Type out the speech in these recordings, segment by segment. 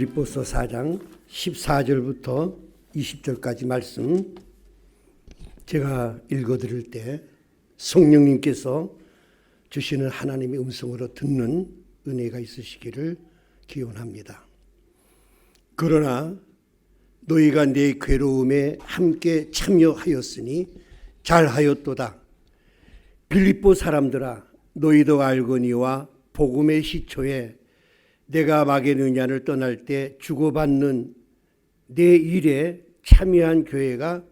빌립보서 4장 14절부터 20절까지 말씀 제가 읽어드릴 때 성령님께서 주시는 하나님의 음성으로 듣는 은혜가 있으시기를 기원합니다. 그러나 너희가 내 괴로움에 함께 참여하였으니 잘하였도다. 빌립보 사람들아, 너희도 알거니와 복음의 시초에 내가 마게도냐를 떠날 때 주고받는 내 일에 참여한 교회가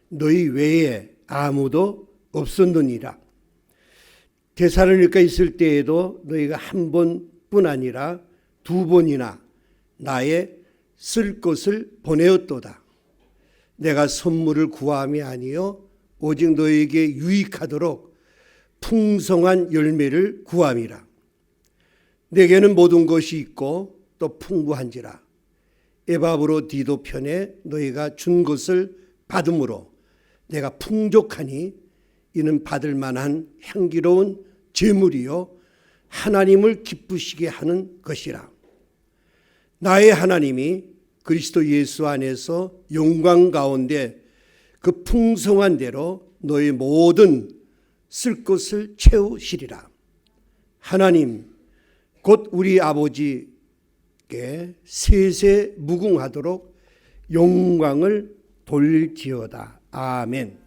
너희 외에 아무도 없었느니라. 데살로니가 있을 때에도 너희가 한 번뿐 아니라 두 번이나 나의 쓸 것을 보내었도다. 내가 선물을 구함이 아니요 오직 너희에게 유익하도록 풍성한 열매를 구함이라. 내게는 모든 것이 있고 또 풍부한지라. 에바브로디도 편에 너희가 준 것을 받음으로 내가 풍족하니 이는 받을 만한 향기로운 제물이요 하나님을 기쁘시게 하는 것이라. 나의 하나님이 그리스도 예수 안에서 영광 가운데 그 풍성한 대로 너희 모든 쓸 것을 채우시리라. 하나님 곧 우리 아버지께 세세 무궁하도록 영광을 돌릴지어다. 아멘.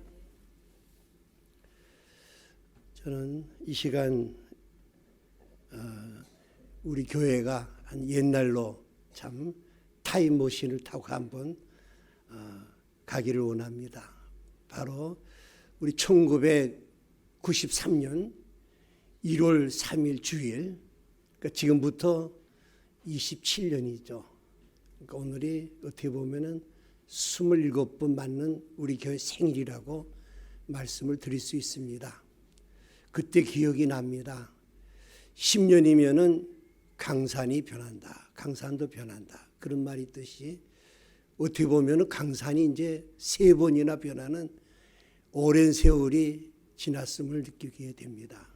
저는 이 시간 우리 교회가 한 옛날로 참 타임머신을 타고 한번 가기를 원합니다. 바로 우리 1993년 1월 3일 주일, 그러니까 지금부터 27년이죠. 그러니까 오늘이 어떻게 보면은 27번 맞는 우리 교회 생일이라고 말씀을 드릴 수 있습니다. 그때 기억이 납니다. 10년이면은 강산이 변한다. 강산도 변한다. 그런 말이 있듯이 어떻게 보면은 강산이 이제 3번이나 변하는 오랜 세월이 지났음을 느끼게 됩니다.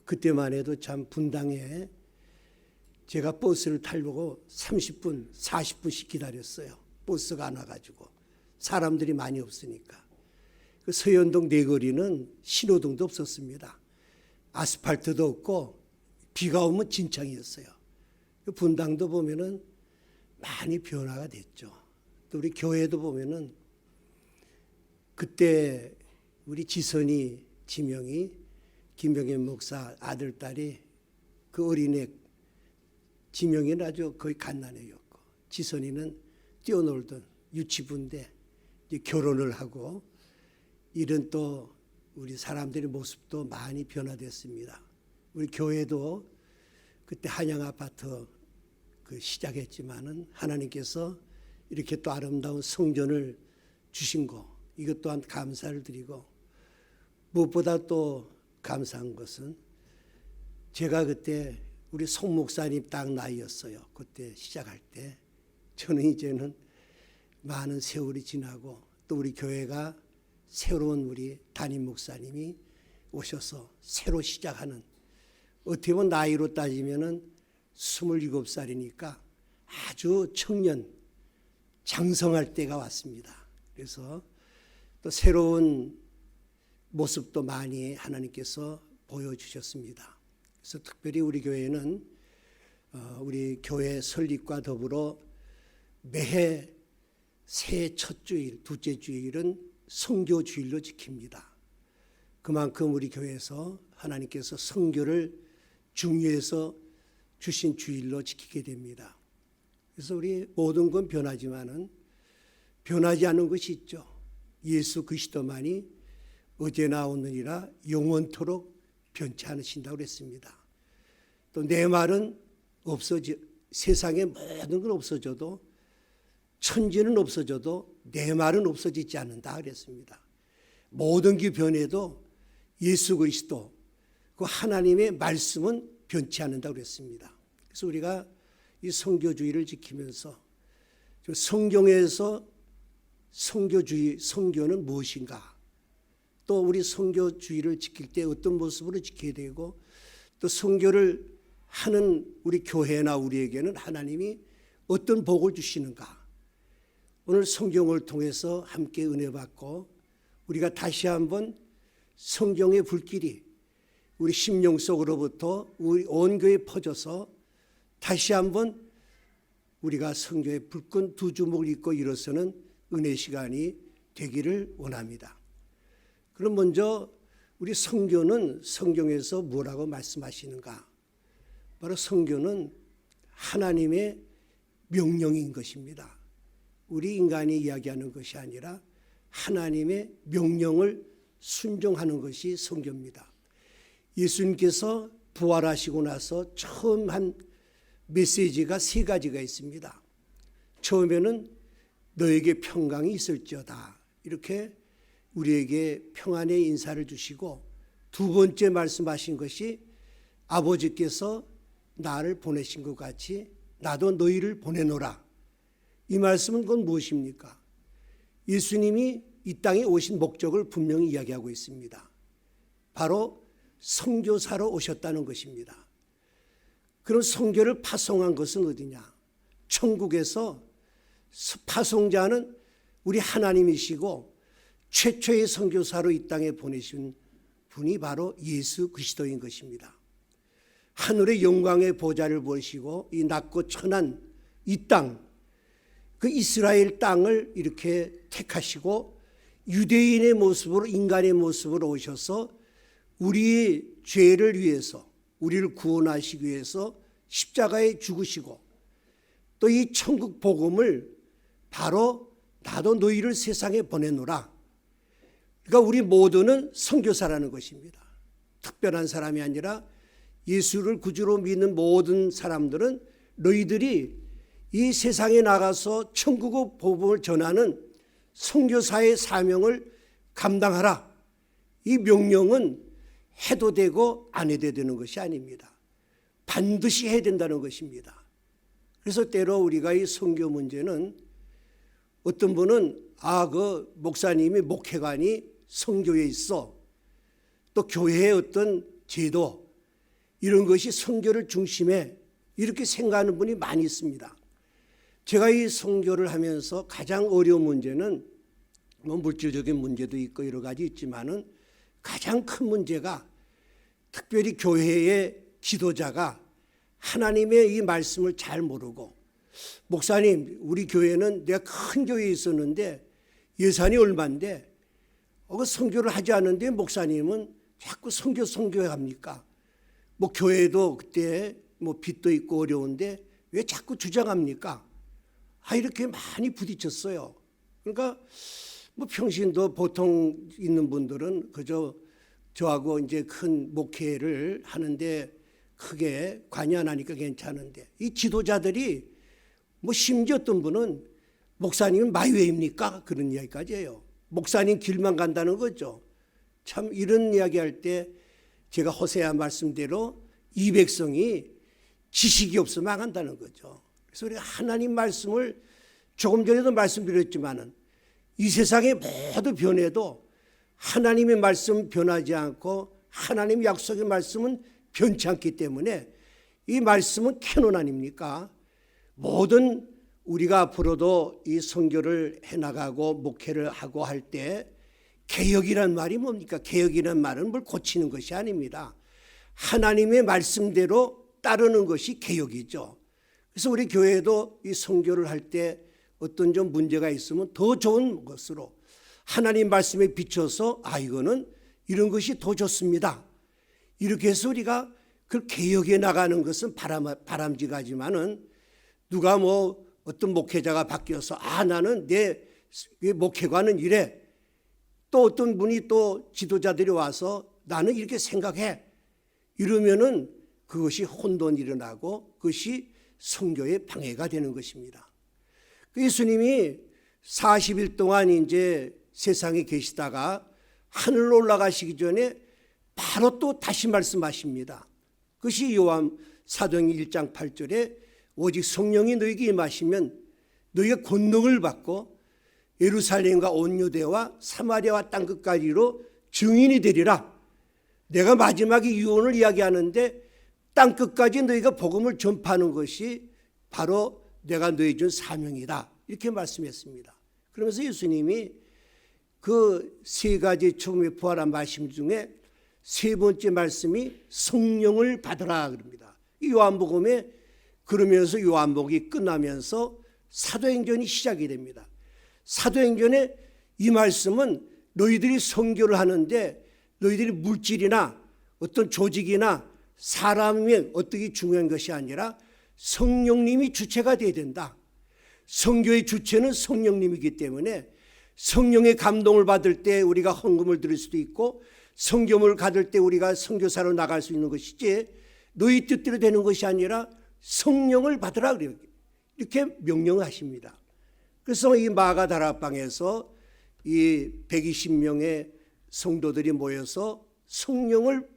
그때만 해도 참 분당에 제가 버스를 타려고 30분, 40분씩 기다렸어요. 버스가 안 와가지고 사람들이 많이 없으니까. 그 서현동 내거리는 신호등도 없었습니다. 아스팔트도 없고 비가 오면 진창이었어요. 분당도 보면은 많이 변화가 됐죠. 또 우리 교회도 보면은 그때 우리 지선이 지명이 김병현 목사 아들 딸이 그 어린애 지명이는 아주 거의 갓난애였고 지선이는 뛰어놀던 유치부인데 이제 결혼을 하고 이런 또 우리 사람들의 모습도 많이 변화됐습니다. 우리 교회도 그때 한양 아파트 그 시작했지만은 하나님께서 이렇게 또 아름다운 성전을 주신 거 이것 또한 감사를 드리고 무엇보다 또 감사한 것은 제가 그때 우리 송 목사님 딱 나이였어요. 그때 시작할 때 저는 이제는 많은 세월이 지나고 또 우리 교회가 새로운 우리 담임 목사님이 오셔서 새로 시작하는 어떻게 보면 나이로 따지면은 27살이니까 아주 청년 장성할 때가 왔습니다. 그래서 또 새로운 모습도 많이 하나님께서 보여주셨습니다. 그래서 특별히 우리 교회는 우리 교회 설립과 더불어 매해 새해 첫 주일, 둘째 주일은 선교 주일로 지킵니다. 그만큼 우리 교회에서 하나님께서 선교를 중요해서 주신 주일로 지키게 됩니다. 그래서 우리 모든 건 변하지만은 변하지 않는 것이 있죠. 예수 그리스도만이 어제나 오늘이라 영원토록 변치 않으신다고 그랬습니다. 또 내 말은 세상의 모든 건 없어져도 천지는 없어져도 내 말은 없어지지 않는다 그랬습니다. 모든 게 변해도 예수 그리스도 그 하나님의 말씀은 변치 않는다고 그랬습니다. 그래서 우리가 이 선교주의를 지키면서 성경에서 선교는 무엇인가? 또 우리 선교주의를 지킬 때 어떤 모습으로 지켜야 되고 또 선교를 하는 우리 교회나 우리에게는 하나님이 어떤 복을 주시는가? 오늘 성경을 통해서 함께 은혜 받고 우리가 다시 한번 성경의 불길이 우리 심령 속으로부터 우리 온 교회에 퍼져서 다시 한번 우리가 성경의 불끈 두 주먹을 잇고 일어서는 은혜 시간이 되기를 원합니다. 그럼 먼저 우리 성교는 성경에서 뭐라고 말씀하시는가? 바로 성교는 하나님의 명령인 것입니다. 우리 인간이 이야기하는 것이 아니라 하나님의 명령을 순종하는 것이 성교입니다. 예수님께서 부활하시고 나서 처음 한 메시지가 세 가지가 있습니다. 처음에는 너에게 평강이 있을지어다. 이렇게 우리에게 평안의 인사를 주시고 두 번째 말씀하신 것이 아버지께서 나를 보내신 것 같이 나도 너희를 보내노라. 이 말씀은 그건 무엇입니까? 예수님이 이 땅에 오신 목적을 분명히 이야기하고 있습니다. 바로 선교사로 오셨다는 것입니다. 그럼 선교를 파송한 것은 어디냐? 천국에서 파송자는 우리 하나님이시고 최초의 선교사로 이 땅에 보내신 분이 바로 예수 그리스도인 것입니다. 하늘의 영광의 보좌를 보시고 이 낮고 천한 이 땅, 그 이스라엘 땅을 이렇게 택하시고 유대인의 모습으로 인간의 모습으로 오셔서 우리의 죄를 위해서 우리를 구원하시기 위해서 십자가에 죽으시고 또 이 천국 복음을 바로 나도 너희를 세상에 보내노라. 그러니까 우리 모두는 선교사라는 것입니다. 특별한 사람이 아니라 예수를 구주로 믿는 모든 사람들은 너희들이 이 세상에 나가서 천국의 복음을 전하는 선교사의 사명을 감당하라. 이 명령은 해도 되고 안 해도 되는 것이 아닙니다. 반드시 해야 된다는 것입니다. 그래서 때로 우리가 이 선교 문제는 어떤 분은 그 목사님이 목회관이 선교에 있어. 또 교회의 어떤 제도 이런 것이 선교를 중심에 이렇게 생각하는 분이 많이 있습니다. 제가 이 선교를 하면서 가장 어려운 문제는 뭐 물질적인 문제도 있고 여러 가지 있지만은 가장 큰 문제가 특별히 교회의 지도자가 하나님의 이 말씀을 잘 모르고 목사님 우리 교회는 내가 큰 교회에 있었는데 예산이 얼마인데 그 선교를 하지 않는데 목사님은 자꾸 선교에 합니까? 뭐 교회도 그때 뭐 빚도 있고 어려운데 왜 자꾸 주장합니까? 이렇게 많이 부딪혔어요. 그러니까 뭐 평신도 보통 있는 분들은 그저 저하고 이제 큰 목회를 하는데 크게 관여 안 하니까 괜찮은데 이 지도자들이 뭐 심지어 어떤 분은 목사님은 마이웨이입니까? 그런 이야기까지 해요. 목사님 길만 간다는 거죠. 참 이런 이야기할 때 제가 호세아 말씀대로 이 백성이 지식이 없어 망한다는 거죠. 그래서 우리가 하나님 말씀을 조금 전에도 말씀드렸지만은 이 세상에 모두 변해도 하나님의 말씀 변하지 않고 하나님 약속의 말씀은 변치 않기 때문에 이 말씀은 캐논 아닙니까? 모든 우리가 앞으로도 이 선교를 해나가고 목회를 하고 할 때 개혁이란 말이 뭡니까? 개혁이란 말은 뭘 고치는 것이 아닙니다. 하나님의 말씀대로 따르는 것이 개혁이죠. 그래서 우리 교회도 이 선교를 할 때 어떤 좀 문제가 있으면 더 좋은 것으로 하나님 말씀에 비춰서 이거는 이런 것이 더 좋습니다. 이렇게 해서 우리가 그 개혁해 나가는 것은 바람직하지만은 누가 뭐 어떤 목회자가 바뀌어서 나는 내 목회관은 이래. 또 어떤 분이 또 지도자들이 와서 나는 이렇게 생각해. 이러면은 그것이 혼돈이 일어나고 그것이 선교의 방해가 되는 것입니다. 예수님이 40일 동안 이제 세상에 계시다가 하늘로 올라가시기 전에 바로 또 다시 말씀하십니다. 그것이 요한 사도행 1장 8절에 오직 성령이 너희에게 임하시면 너희가 권능을 받고 예루살렘과 온 유대와 사마리아와 땅끝까지로 증인이 되리라. 내가 마지막에 유언을 이야기하는데 땅끝까지 너희가 복음을 전파하는 것이 바로 내가 너희 준 사명이다. 이렇게 말씀했습니다. 그러면서 예수님이 그 세 가지 처음에 부활한 말씀 중에 세 번째 말씀이 성령을 받으라 그럽니다. 이 요한복음에 그러면서 요한복음이 끝나면서 사도행전이 시작이 됩니다. 사도행전에 이 말씀은 너희들이 선교를 하는데 너희들이 물질이나 어떤 조직이나 사람이 어떻게 중요한 것이 아니라 성령님이 주체가 돼야 된다. 선교의 주체는 성령님이기 때문에 성령의 감동을 받을 때 우리가 헌금을 드릴 수도 있고 선교를 받을 때 우리가 선교사로 나갈 수 있는 것이지 너희 뜻대로 되는 것이 아니라 성령을 받으라 그래요. 이렇게 명령을 하십니다. 그래서 이 마가다락방에서 이 120명의 성도들이 모여서 성령을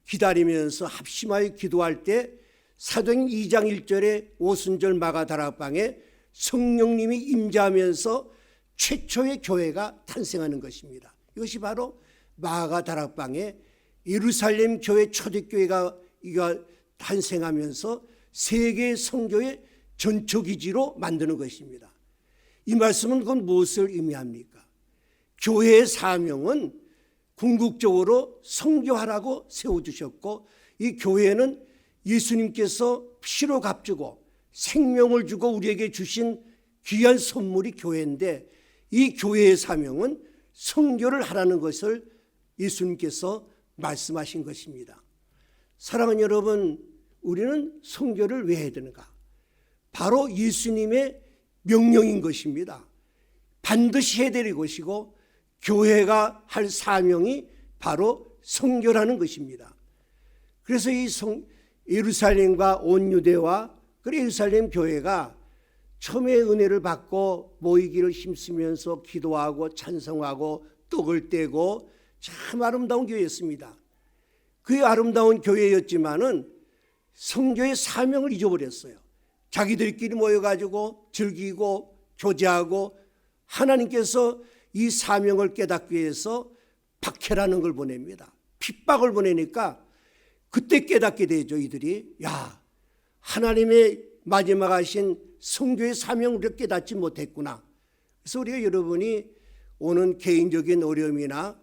기다리면서 합심하여 기도할 때 사도행 2장 1절에 오순절 마가다락방에 성령님이 임재하면서 최초의 교회가 탄생하는 것입니다. 이것이 바로 마가다락방에 예루살렘 교회 초대교회가 탄생하면서 세계 선교의 전초기지로 만드는 것입니다. 이 말씀은 그건 무엇을 의미합니까? 교회의 사명은 궁극적으로 선교하라고 세워주셨고 이 교회는 예수님께서 피로 값주고 생명을 주고 우리에게 주신 귀한 선물이 교회인데 이 교회의 사명은 선교를 하라는 것을 예수님께서 말씀하신 것입니다. 사랑하는 여러분, 우리는 선교를 왜 해야 되는가? 바로 예수님의 명령인 것입니다. 반드시 해야 될 것이고 교회가 할 사명이 바로 선교라는 것입니다. 그래서 이 예루살렘과 온 유대와 그 예루살렘 교회가 처음에 은혜를 받고 모이기를 힘쓰면서 기도하고 찬송하고 떡을 떼고 참 아름다운 교회였습니다. 그 아름다운 교회였지만은 선교의 사명을 잊어버렸어요. 자기들끼리 모여가지고 즐기고 교제하고 하나님께서 이 사명을 깨닫기 위해서 박해라는 걸 보냅니다. 핍박을 보내니까 그때 깨닫게 되죠. 이들이 하나님의 마지막 하신 선교의 사명을 우리가 깨닫지 못했구나. 그래서 우리가 여러분이 오는 개인적인 어려움이나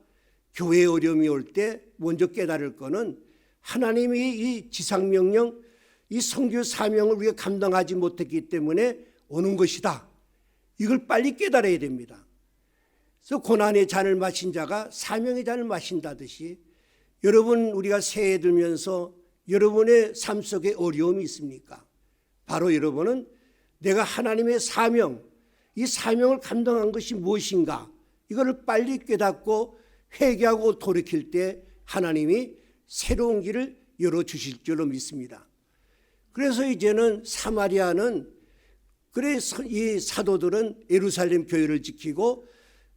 교회의 어려움이 올 때 먼저 깨달을 거는 하나님이 이 지상명령, 이 선교 사명을 우리가 감당하지 못했기 때문에 오는 것이다. 이걸 빨리 깨달아야 됩니다. 그래서 고난의 잔을 마신 자가 사명의 잔을 마신다듯이 여러분 우리가 새해 들면서 여러분의 삶 속에 어려움이 있습니까? 바로 여러분은 내가 하나님의 사명, 이 사명을 감당한 것이 무엇인가? 이거를 빨리 깨닫고 회개하고 돌이킬 때 하나님이 새로운 길을 열어주실 줄로 믿습니다. 그래서 이제는 사마리아는 그래서 이 사도들은 예루살렘 교회를 지키고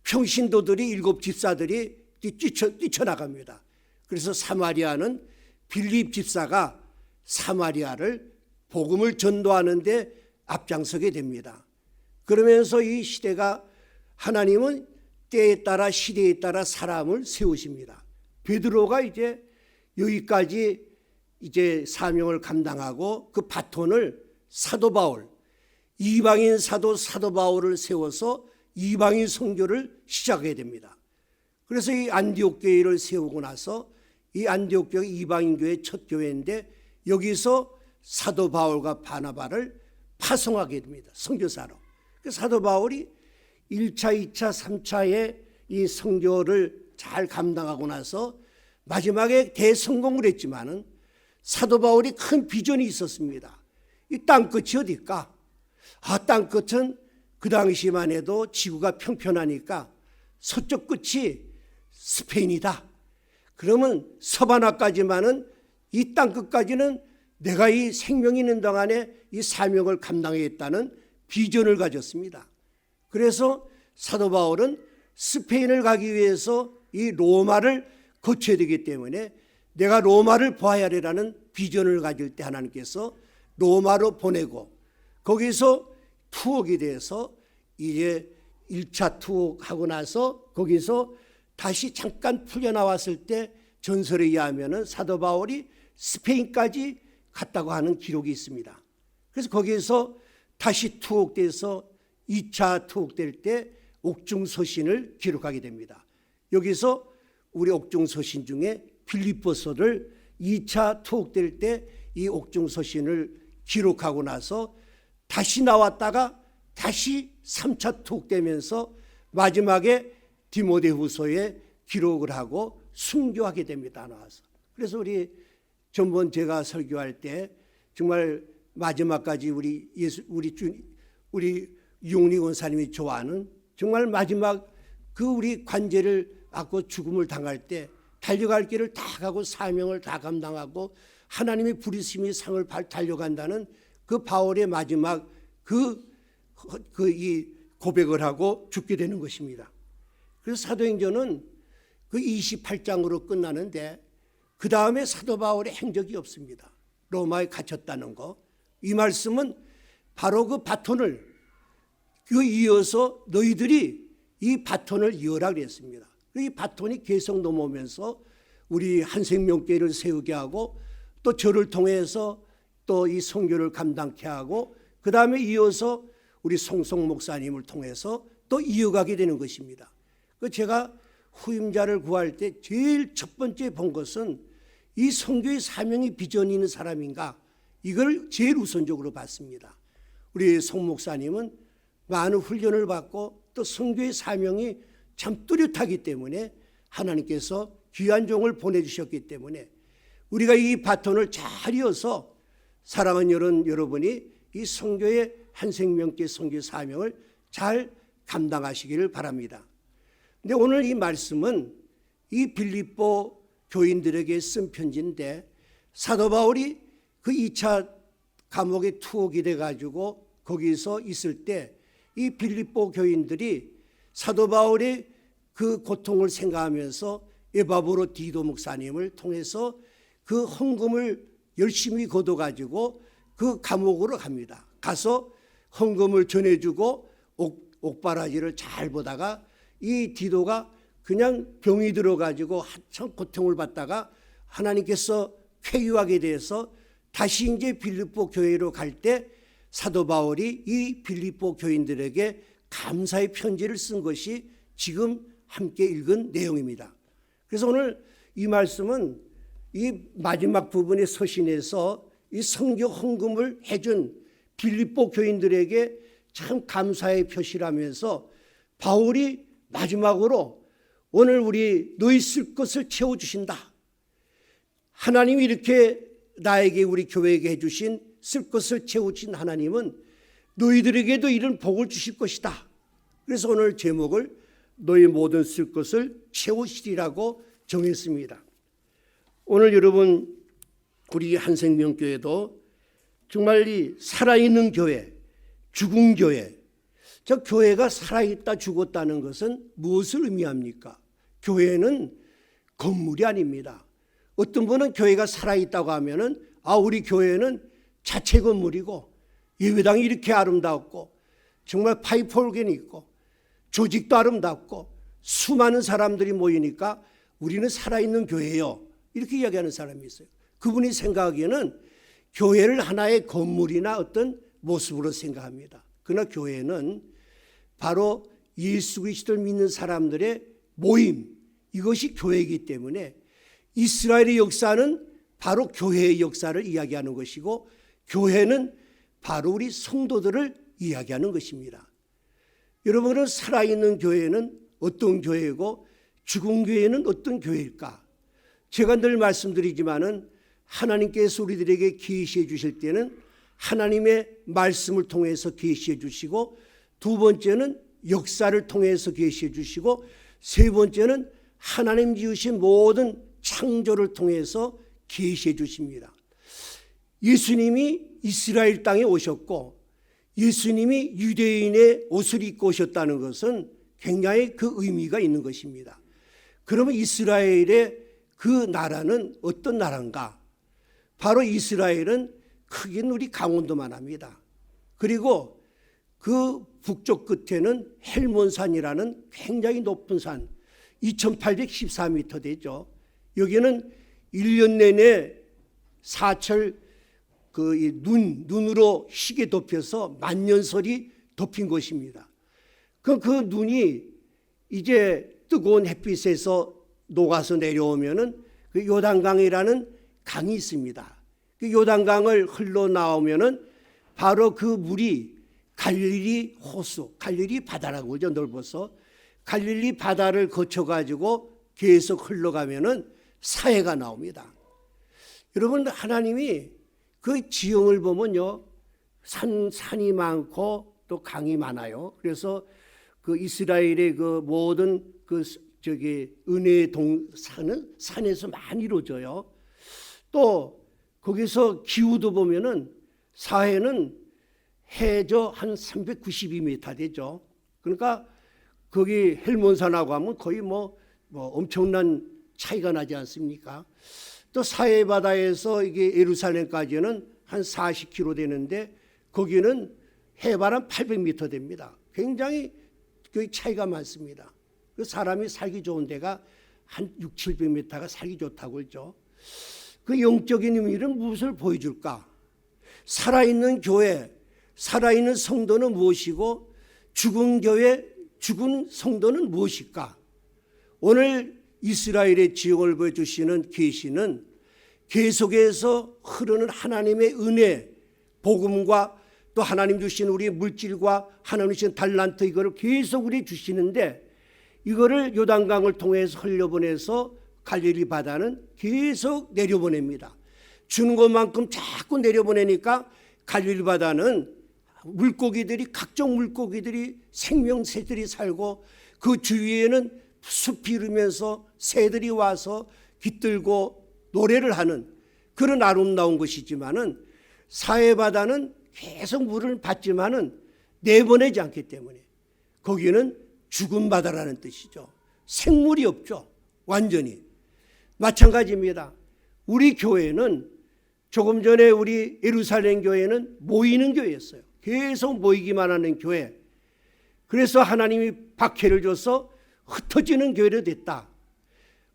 평신도들이 7 집사들이 뛰쳐나갑니다. 그래서 사마리아는 빌립 집사가 사마리아를 복음을 전도하는 데 앞장서게 됩니다. 그러면서 이 시대가 하나님은 때에 따라 시대에 따라 사람을 세우십니다. 베드로가 이제 여기까지 이제 사명을 감당하고 그 바톤을 사도 바울, 이방인 사도 바울을 세워서 이방인 선교를 시작하게 됩니다. 그래서 이 안디옥 교회를 세우고 나서 이 안디옥 교회 이방인 교회 첫 교회인데 여기서 사도 바울과 바나바를 파송하게 됩니다. 선교사로. 그 사도 바울이 1차, 2차, 3차의 이 선교를 잘 감당하고 나서 마지막에 대성공을 했지만은 사도 바울이 큰 비전이 있었습니다. 이 땅끝이 어딜까? 땅끝은 그 당시만 해도 지구가 평평하니까 서쪽 끝이 스페인이다. 그러면 서바나까지만은 이 땅끝까지는 내가 이 생명이 있는 동안에 이 사명을 감당하겠다는 비전을 가졌습니다. 그래서 사도 바울은 스페인을 가기 위해서 이 로마를 거쳐야 되기 때문에 내가 로마를 보아야 하리라는 비전을 가질 때 하나님께서 로마로 보내고 거기서 투옥이 돼서 이제 1차 투옥하고 나서 거기서 다시 잠깐 풀려나왔을 때 전설에 의하면 사도 바울이 스페인까지 갔다고 하는 기록이 있습니다. 그래서 거기에서 다시 투옥돼서 2차 투옥될 때 옥중서신을 기록하게 됩니다. 여기서 우리 옥중서신 중에 빌립보서를 2차 투옥될 때 이 옥중서신을 기록하고 나서 다시 나왔다가 다시 3차 투옥되면서 마지막에 디모데후서에 기록을 하고 순교하게 됩니다. 나와서. 그래서 우리 전번 제가 설교할 때 정말 마지막까지 우리 유홍리 원사님이 좋아하는 정말 마지막 그 우리 관제를 안고 죽음을 당할 때 달려갈 길을 다 가고 사명을 다 감당하고 하나님의 부르심의 상을 달려간다는 그 바울의 마지막 이 고백을 하고 죽게 되는 것입니다. 그래서 사도행전은 그 28장으로 끝나는데 그 다음에 사도 바울의 행적이 없습니다. 로마에 갇혔다는 거. 이 말씀은 바로 그 바톤을 이어서 너희들이 이 바톤을 이어라 그랬습니다. 이 바톤이 계속 넘어오면서 우리 한생명교회를 세우게 하고 또 저를 통해서 또 이 선교를 감당케 하고 그 다음에 이어서 우리 송송 목사님을 통해서 또 이어가게 되는 것입니다. 제가 후임자를 구할 때 제일 첫 번째 본 것은 이 선교의 사명이 비전이 있는 사람인가, 이걸 제일 우선적으로 봤습니다. 우리 송 목사님은 많은 훈련을 받고 또 선교의 사명이 참 뚜렷하기 때문에 하나님께서 귀한 종을 보내주셨기 때문에 우리가 이 바톤을 잘 이어서 사랑하는 여러분이 이 선교의 한생명교회 선교 사명을 잘 감당하시기를 바랍니다. 근데 오늘 이 말씀은 이 빌립보 교인들에게 쓴 편지인데 사도 바울이 그 2차 감옥에 투옥이 돼가지고 거기서 있을 때 이 빌립보 교인들이 사도 바울의 그 고통을 생각하면서 에바브로 디도 목사님을 통해서 그 헌금을 열심히 거둬가지고 그 감옥으로 갑니다. 가서 헌금을 전해주고 옥바라지를 잘 보다가 이 디도가 그냥 병이 들어가지고 한참 고통을 받다가 하나님께서 쾌유하게 돼서 다시 이제 빌립보 교회로 갈 때 사도 바울이 이 빌립보 교인들에게 감사의 편지를 쓴 것이 지금 함께 읽은 내용입니다. 그래서 오늘 이 말씀은 이 마지막 부분의 서신에서 이 선교 헌금을 해준 빌립보 교인들에게 참 감사의 표시라면서 바울이 마지막으로 오늘 우리 너희 쓸 것을 채워주신다. 하나님이 이렇게 나에게 우리 교회에게 해주신 쓸 것을 채우신 하나님은 너희들에게도 이런 복을 주실 것이다. 그래서 오늘 제목을 너희 모든 쓸 것을 채우시리라고 정했습니다. 오늘 여러분 우리 한생명교회도 정말 이 살아있는 교회, 죽은 교회, 저 교회가 살아있다 죽었다는 것은 무엇을 의미합니까? 교회는 건물이 아닙니다. 어떤 분은 교회가 살아있다고 하면은 우리 교회는 자체 건물이고 예배당이 이렇게 아름답고 정말 파이프 오르간이 있고 조직도 아름답고 수많은 사람들이 모이니까 우리는 살아있는 교회요, 이렇게 이야기하는 사람이 있어요. 그분이 생각하기에는 교회를 하나의 건물이나 어떤 모습으로 생각합니다. 그러나 교회는 바로 예수 그리스도를 믿는 사람들의 모임, 이것이 교회이기 때문에 이스라엘의 역사는 바로 교회의 역사를 이야기하는 것이고 교회는 바로 우리 성도들을 이야기하는 것입니다. 여러분은 살아있는 교회는 어떤 교회이고 죽은 교회는 어떤 교회일까? 제가 늘 말씀드리지만은 하나님께서 우리들에게 계시해 주실 때는 하나님의 말씀을 통해서 계시해 주시고 두 번째는 역사를 통해서 계시해 주시고 세 번째는 하나님 지으신 모든 창조를 통해서 계시해 주십니다. 예수님이 이스라엘 땅에 오셨고 예수님이 유대인의 옷을 입고 오셨다는 것은 굉장히 그 의미가 있는 것입니다. 그러면 이스라엘의 그 나라는 어떤 나라인가? 바로 이스라엘은 크긴 우리 강원도만 합니다. 그리고 그 북쪽 끝에는 헬몬산이라는 굉장히 높은 산, 2814m 되죠. 여기는 1년 내내 사철 그 눈으로 희게 덮여서 만년설이 덮인 것입니다. 그 눈이 이제 뜨거운 햇빛에서 녹아서 내려오면은 그 요단강이라는 강이 있습니다. 그 요단강을 흘러나오면은 바로 그 물이 갈릴리 호수, 갈릴리 바다라고 그러죠. 넓어서 갈릴리 바다를 거쳐가지고 계속 흘러가면은 사해가 나옵니다. 여러분, 하나님이 그 지형을 보면요, 산이 많고 또 강이 많아요. 그래서 그 이스라엘의 그 모든 그 은혜의 동산은 산에서 많이 이루어져요. 또 거기서 기후도 보면은 사해는 해저 한 392m 되죠. 그러니까 거기 헬몬산하고 하면 거의 뭐 엄청난 차이가 나지 않습니까? 또 사해 바다에서 이게 예루살렘까지는 한 40km 되는데 거기는 해발 한 800m 됩니다. 굉장히 그 차이가 많습니다. 그 사람이 살기 좋은 데가 한 6, 700m가 살기 좋다고 그러죠. 그 영적인 의미는 무엇을 보여줄까? 살아있는 교회, 살아있는 성도는 무엇이고 죽은 교회, 죽은 성도는 무엇일까? 오늘 이스라엘의 지형을 보여주시는 계시는 계속해서 흐르는 하나님의 은혜, 복음과 또 하나님 주신 우리의 물질과 하나님 주신 달란트, 이거를 계속 우리 주시는데, 이거를 요단강을 통해서 흘려보내서 갈릴리 바다는 계속 내려보냅니다. 주는 것만큼 자꾸 내려보내니까 갈릴리 바다는 물고기들이, 각종 물고기들이, 생명새들이 살고 그 주위에는 숲이 흐르면서 새들이 와서 깃들고 노래를 하는 그런 아름다운 것이지만은, 사해 바다는 계속 물을 받지만은 내보내지 않기 때문에 거기는 죽은 바다라는 뜻이죠. 생물이 없죠. 완전히. 마찬가지입니다. 우리 교회는 조금 전에 우리 예루살렘 교회는 모이는 교회였어요. 계속 모이기만 하는 교회. 그래서 하나님이 박해를 줘서 흩어지는 교회로 됐다.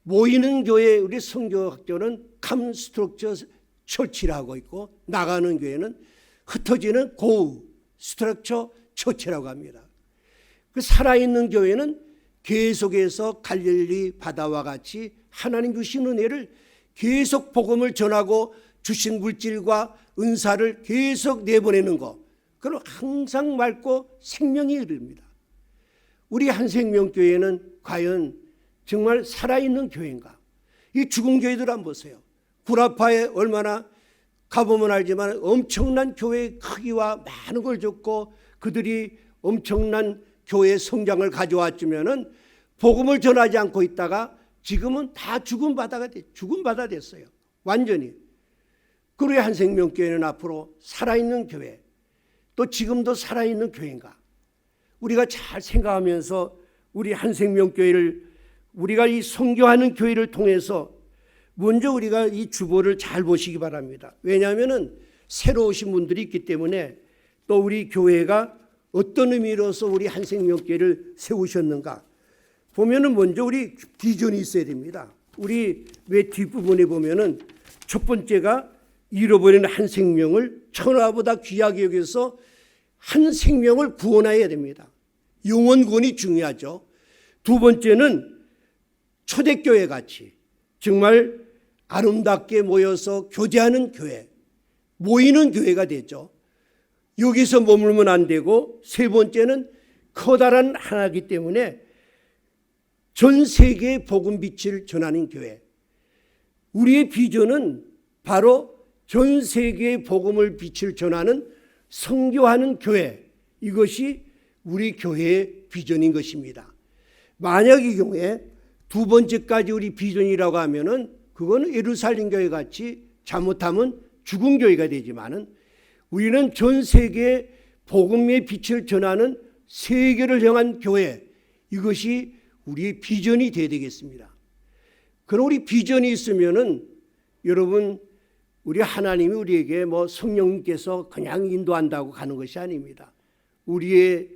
모이는 교회, 우리 선교학교는 컴스트럭처 처치라고 있고, 나가는 교회는 흩어지는 고우 스트럭처 처치라고 합니다. 그 살아있는 교회는 계속해서 갈릴리 바다와 같이 하나님 주신 은혜를 계속 복음을 전하고 주신 물질과 은사를 계속 내보내는 것, 그럼 항상 맑고 생명이 흐릅니다. 우리 한생명교회는 과연 정말 살아있는 교회인가? 이 죽은 교회들 한번 보세요. 구라파에 얼마나 가보면 알지만 엄청난 교회의 크기와 많은 걸 줬고 그들이 엄청난 교회 성장을 가져왔지만은 복음을 전하지 않고 있다가 지금은 다 죽은 바다 됐어요. 완전히. 그리고 한생명교회는 앞으로 살아있는 교회, 또 지금도 살아있는 교회인가? 우리가 잘 생각하면서 우리 한생명교회를, 우리가 이 선교하는 교회를 통해서 먼저 우리가 이 주보를 잘 보시기 바랍니다. 왜냐하면 새로 오신 분들이 있기 때문에, 또 우리 교회가 어떤 의미로서 우리 한생명교회를 세우셨는가 보면은 먼저 우리 비전이 있어야 됩니다. 우리 왜 뒷부분에 보면은 첫 번째가 잃어버린 한 생명을 천하보다 귀하게 여겨서 한 생명을 구원해야 됩니다. 영혼 구원이 중요하죠. 두 번째는 초대교회 같이 정말 아름답게 모여서 교제하는 교회, 모이는 교회가 되죠. 여기서 머물면 안 되고, 세 번째는 커다란 하나이기 때문에 전 세계에 복음 빛을 전하는 교회. 우리의 비전은 바로 전 세계에 복음을 빛을 전하는 선교하는 교회, 이것이 우리 교회의 비전인 것입니다. 만약 이 경우에 두 번째까지 우리 비전이라고 하면은 그거는 예루살렘 교회 같이 잘못하면 죽은 교회가 되지만은, 우리는 전 세계에 복음의 빛을 전하는 세계를 향한 교회, 이것이 우리의 비전이 되어야 되겠습니다. 그럼 우리 비전이 있으면은 여러분, 우리 하나님이 우리에게 뭐 성령님께서 그냥 인도한다고 가는 것이 아닙니다. 우리의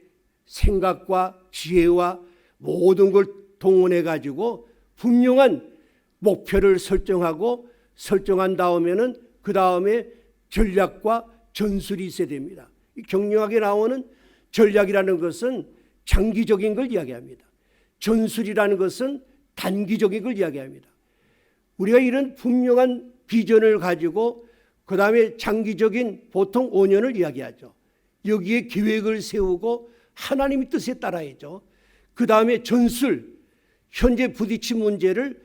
생각과 지혜와 모든 걸 동원해 가지고 분명한 목표를 설정하고 설정한 다음에는 그 다음에 전략과 전술이 있어야 됩니다. 경영학에 나오는 전략이라는 것은 장기적인 걸 이야기합니다. 전술이라는 것은 단기적인 걸 이야기합니다. 우리가 이런 분명한 비전을 가지고 그 다음에 장기적인 보통 5년을 이야기하죠. 여기에 계획을 세우고 하나님의 뜻에 따라야죠. 그 다음에 전술, 현재 부딪힌 문제를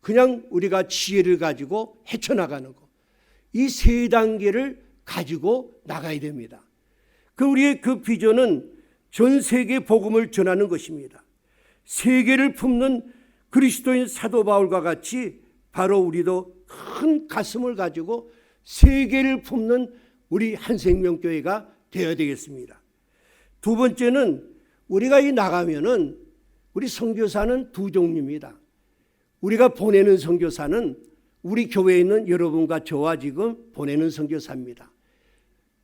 그냥 우리가 지혜를 가지고 헤쳐나가는 것. 이 세 단계를 가지고 나가야 됩니다. 우리의 그 비전은 전 세계 복음을 전하는 것입니다. 세계를 품는 그리스도인 사도 바울과 같이 바로 우리도 큰 가슴을 가지고 세계를 품는 우리 한생명교회가 되어야 되겠습니다. 두 번째는 우리가 이 나가면은 우리 선교사는 두 종류입니다. 우리가 보내는 선교사는 우리 교회에 있는 여러분과 저와 지금 보내는 선교사입니다.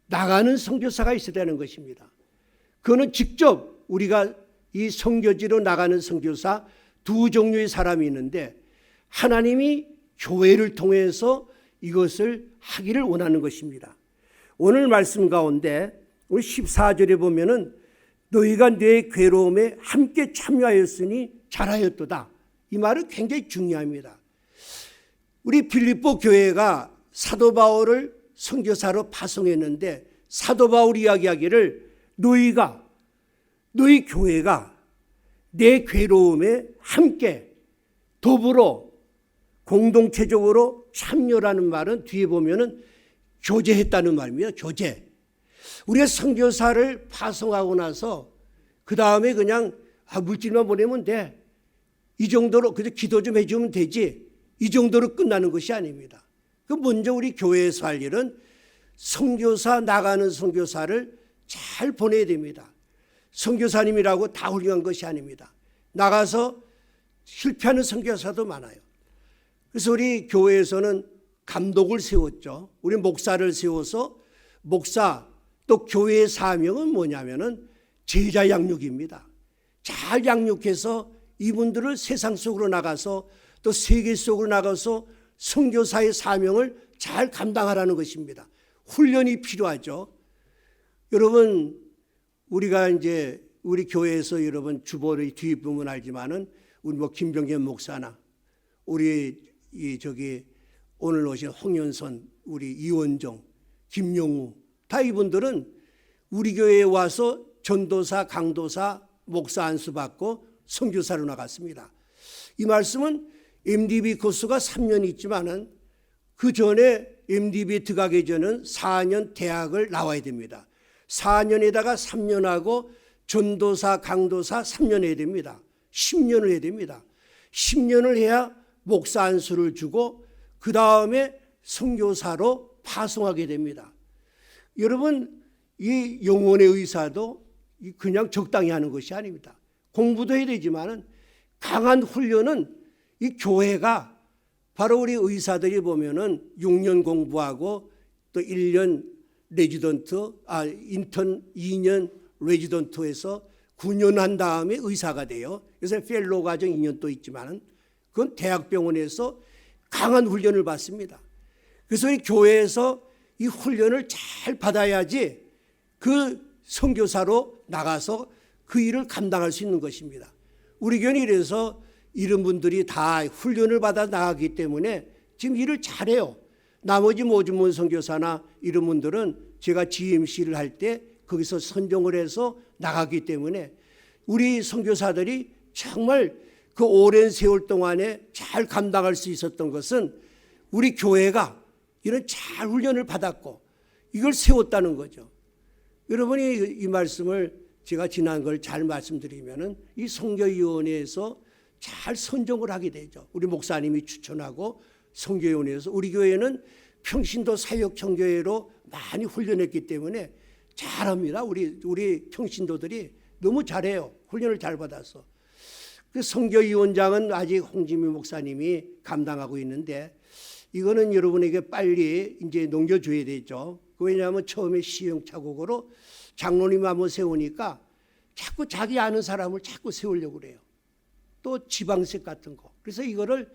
나가는 선교사가 있어야 되는 것입니다. 그거는 직접 우리가 이 선교지로 나가는 선교사 두 종류의 사람이 있는데 하나님이 교회를 통해서 이것을 하기를 원하는 것입니다. 오늘 말씀 가운데 우리 14절에 보면은 너희가 내 괴로움에 함께 참여하였으니 잘하였도다. 이 말은 굉장히 중요합니다. 우리 빌립보 교회가 사도 바울을 선교사로 파송했는데 사도 바울이 이야기하기를 너희 교회가 내 괴로움에 함께 더불어 공동체적으로 참여라는 말은 뒤에 보면은 교제했다는 말입니다. 교제. 우리가 선교사를 파송하고 나서 그 다음에 그냥 물질만 보내면 돼. 이 정도로 그저 기도 좀 해주면 되지. 이 정도로 끝나는 것이 아닙니다. 먼저 우리 교회에서 할 일은 선교사 나가는 선교사를 잘 보내야 됩니다. 선교사님이라고 다 훌륭한 것이 아닙니다. 나가서 실패하는 선교사도 많아요. 그래서 우리 교회에서는 감독을 세웠죠. 우리 목사를 세워서 목사 또 교회의 사명은 뭐냐면은 제자 양육입니다. 잘 양육해서 이분들을 세상 속으로 나가서 또 세계 속으로 나가서 선교사의 사명을 잘 감당하라는 것입니다. 훈련이 필요하죠. 여러분 우리가 이제 우리 교회에서 여러분 주보의 뒷부분 알지만은 우리 김병현 목사나 우리 오늘 오신 홍연선, 우리 이원정, 김용우 다 이분들은 우리 교회에 와서 전도사, 강도사, 목사 안수 받고 선교사로 나갔습니다. 이 말씀은 MDB 코스가 3년 있지만은 그 전에 MDB에 들어가기 전은 4년 대학을 나와야 됩니다. 4년에다가 3년하고 전도사, 강도사 3년 해야 됩니다. 10년을 해야 됩니다. 10년을 해야 목사 안수를 주고 그 다음에 선교사로 파송하게 됩니다. 여러분 이 영혼의 의사도 그냥 적당히 하는 것이 아닙니다. 공부도 해야 되지만은 강한 훈련은 이 교회가 바로 우리 의사들이 보면은 6년 공부하고 또 1년 인턴 2년 레지던트에서 9년 한 다음에 의사가 돼요. 그래서 펠로우 과정 2년 또 있지만은 그건 대학병원에서 강한 훈련을 받습니다. 그래서 이 교회에서 이 훈련을 잘 받아야지 그 선교사로 나가서 그 일을 감당할 수 있는 것입니다. 우리 교회는 이래서 이런 분들이 다 훈련을 받아 나가기 때문에 지금 일을 잘해요. 나머지 모주문 선교사나 이런 분들은 제가 GMC를 할 때 거기서 선정을 해서 나가기 때문에 우리 선교사들이 정말 그 오랜 세월 동안에 잘 감당할 수 있었던 것은 우리 교회가 이런 잘 훈련을 받았고 이걸 세웠다는 거죠. 여러분이 이 말씀을 제가 지난 걸 잘 말씀드리면은 이 선교위원회에서 잘 선정을 하게 되죠. 우리 목사님이 추천하고 선교위원회에서 우리 교회는 평신도 사역청교회로 많이 훈련했기 때문에 잘합니다. 우리 평신도들이 너무 잘해요. 훈련을 잘 받아서. 그 선교위원장은 아직 홍지미 목사님이 감당하고 있는데 이거는 여러분에게 빨리 이제 넘겨줘야 되죠. 왜냐하면 처음에 시행착오로 장로님 한번 세우니까 자꾸 자기 아는 사람을 자꾸 세우려고 그래요. 또 지방색 같은 거. 그래서 이거를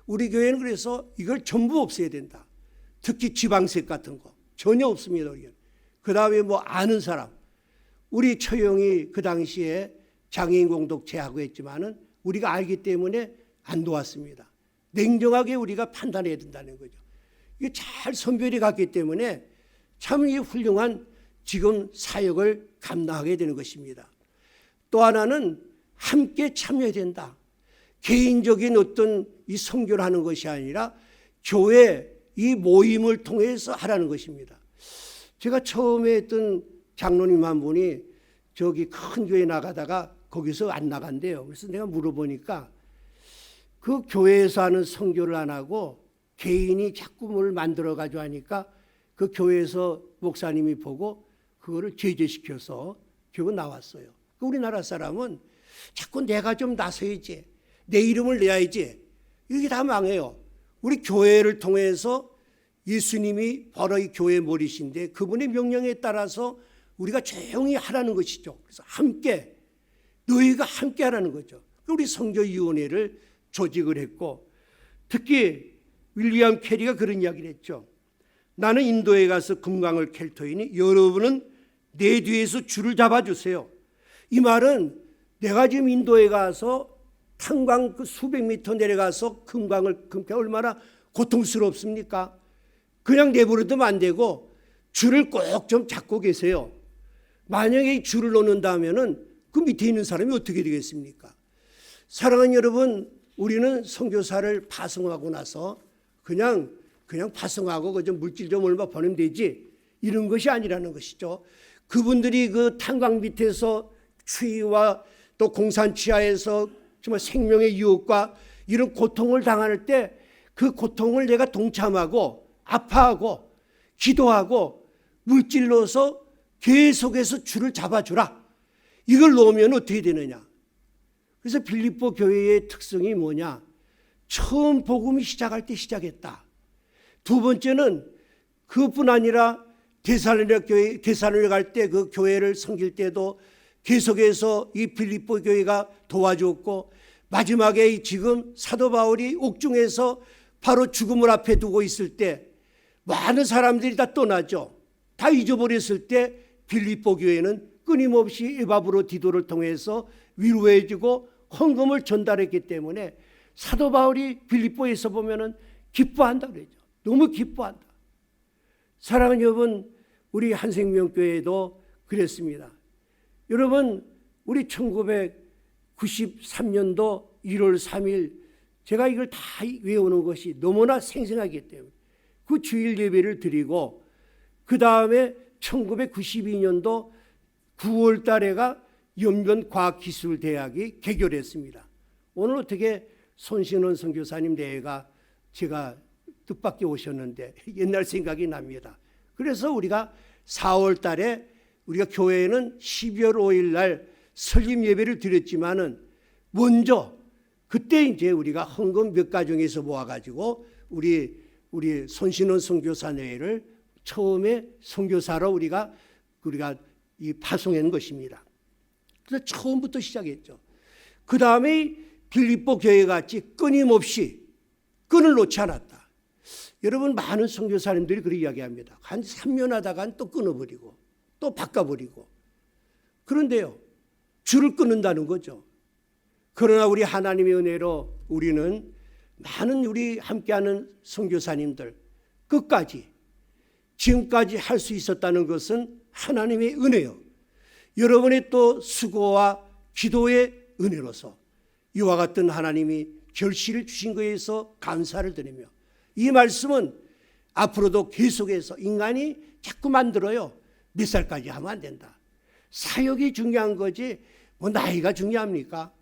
우리 교회는 그래서 이걸 전부 없애야 된다. 특히 지방색 같은 거. 전혀 없습니다. 그 다음에 뭐 아는 사람, 우리 처형이 그 당시에 장애인 공동체하고 했지만은 우리가 알기 때문에 안 도왔습니다. 냉정하게 우리가 판단해야 된다는 거죠. 이게 잘 선별이 갔기 때문에 참 이 훌륭한 지금 사역을 감당하게 되는 것입니다. 또 하나는 함께 참여해야 된다. 개인적인 어떤 이 선교를 하는 것이 아니라 교회 이 모임을 통해서 하라는 것입니다. 제가 처음에 했던 장로님 한 분이 저기 큰 교회 나가다가 거기서 안 나간대요. 그래서 내가 물어보니까 그 교회에서 하는 선교를 안 하고 개인이 자꾸 뭘 만들어가지고 하니까 그 교회에서 목사님이 보고 그거를 제재시켜서 결국 나왔어요. 우리나라 사람은 자꾸 내가 좀 나서야지, 내 이름을 내야지, 이게 다 망해요. 우리 교회를 통해서 예수님이 바로 이 교회 머리신데 그분의 명령에 따라서 우리가 조용히 하라는 것이죠. 그래서 함께, 너희가 함께 하라는 거죠. 우리 선교위원회를 조직을 했고, 특히 윌리엄 캐리가 그런 이야기를 했죠. 나는 인도에 가서 금강을 캘 터이니 여러분은 내 뒤에서 줄을 잡아주세요. 이 말은 내가 지금 인도에 가서 탄광 그 수백 미터 내려가서 금강을 금캐 얼마나 고통스럽습니까? 그냥 내버려두면 안 되고 줄을 꼭 좀 잡고 계세요. 만약에 이 줄을 놓는다면은 그 밑에 있는 사람이 어떻게 되겠습니까? 사랑하는 여러분, 우리는 선교사를 파송하고 나서 그냥 파송하고 그 좀 물질 좀 얼마 버리면 되지 이런 것이 아니라는 것이죠. 그분들이 그 탄광 밑에서 추위와 또 공산 치하에서 정말 생명의 유혹과 이런 고통을 당할 때 그 고통을 내가 동참하고 아파하고 기도하고 물질로서 계속해서 줄을 잡아주라. 이걸 놓으면 어떻게 되느냐. 그래서 빌립보 교회의 특성이 뭐냐. 처음 복음이 시작할 때 시작했다. 두 번째는 그뿐 아니라 데살로니가 교회, 데살로니가 갈 때 그 교회를 섬길 때도 계속해서 이 빌립보 교회가 도와줬고, 마지막에 지금 사도 바울이 옥중에서 바로 죽음을 앞에 두고 있을 때 많은 사람들이 다 떠나죠. 다 잊어버렸을 때 빌립보 교회는 끊임없이 에바브로 디도를 통해서 위로해주고 헌금을 전달했기 때문에 사도 바울이 빌립보에서 보면은 기뻐한다 그러죠. 너무 기뻐한다. 사랑하는 여러분, 우리 한생명교회도 그랬습니다. 여러분, 우리 1993년도 1월 3일 제가 이걸 다 외우는 것이 너무나 생생하기 때문에 그 주일 예배를 드리고, 그 다음에 1992년도 9월 달에가 연변과학기술대학이 개교했습니다. 오늘 어떻게 손신원 선교사님 내가 제가 뜻밖의 오셨는데 옛날 생각이 납니다. 그래서 우리가 4월 달에 우리가 교회에는 12월 5일 날 설립 예배를 드렸지만은 먼저 그때 이제 우리가 헌금 몇 가정에서 모아가지고 우리 손신원 선교사회를 처음에 선교사로 우리가 이 파송한 것입니다. 그래서 처음부터 시작했죠. 그 다음에 빌립보 교회 같이 끊임없이 끈을 놓지 않았다. 여러분, 많은 선교사님들이 그렇게 이야기합니다. 한 3년 하다간 또 끊어버리고 또 바꿔버리고. 그런데요, 줄을 끊는다는 거죠. 그러나 우리 하나님의 은혜로 우리는 많은 우리 함께하는 선교사님들 끝까지 지금까지 할 수 있었다는 것은 하나님의 은혜요. 여러분의 또 수고와 기도의 은혜로서 이와 같은 하나님이 결실을 주신 것에서 감사를 드리며, 이 말씀은 앞으로도 계속해서 인간이 자꾸 만들어요. 몇 살까지 하면 안 된다. 사역이 중요한 거지 뭐 나이가 중요합니까?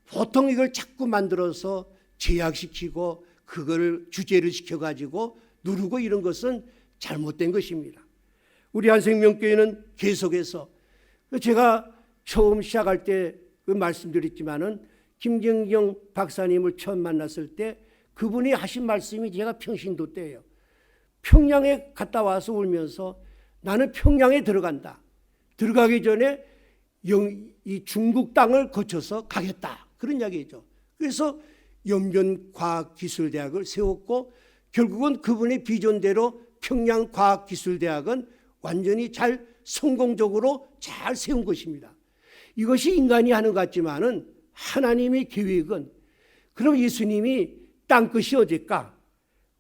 보통 이걸 자꾸 만들어서 제약시키고 그걸 주제를 시켜가지고 누르고 이런 것은 잘못된 것입니다. 우리 한생명교회는 계속해서, 제가 처음 시작할 때 그 말씀드렸지만은 김경경 박사님을 처음 만났을 때 그분이 하신 말씀이 제가 평신도 때예요. 평양에 갔다 와서 울면서 나는 평양에 들어간다. 들어가기 전에 이 중국 땅을 거쳐서 가겠다. 그런 이야기죠. 그래서 연변과학기술대학을 세웠고 결국은 그분의 비전대로 평양과학기술대학은 완전히 잘 성공적으로 잘 세운 것입니다. 이것이 인간이 하는 것 같지만은 하나님의 계획은, 그럼 예수님이 땅끝이 어딜까?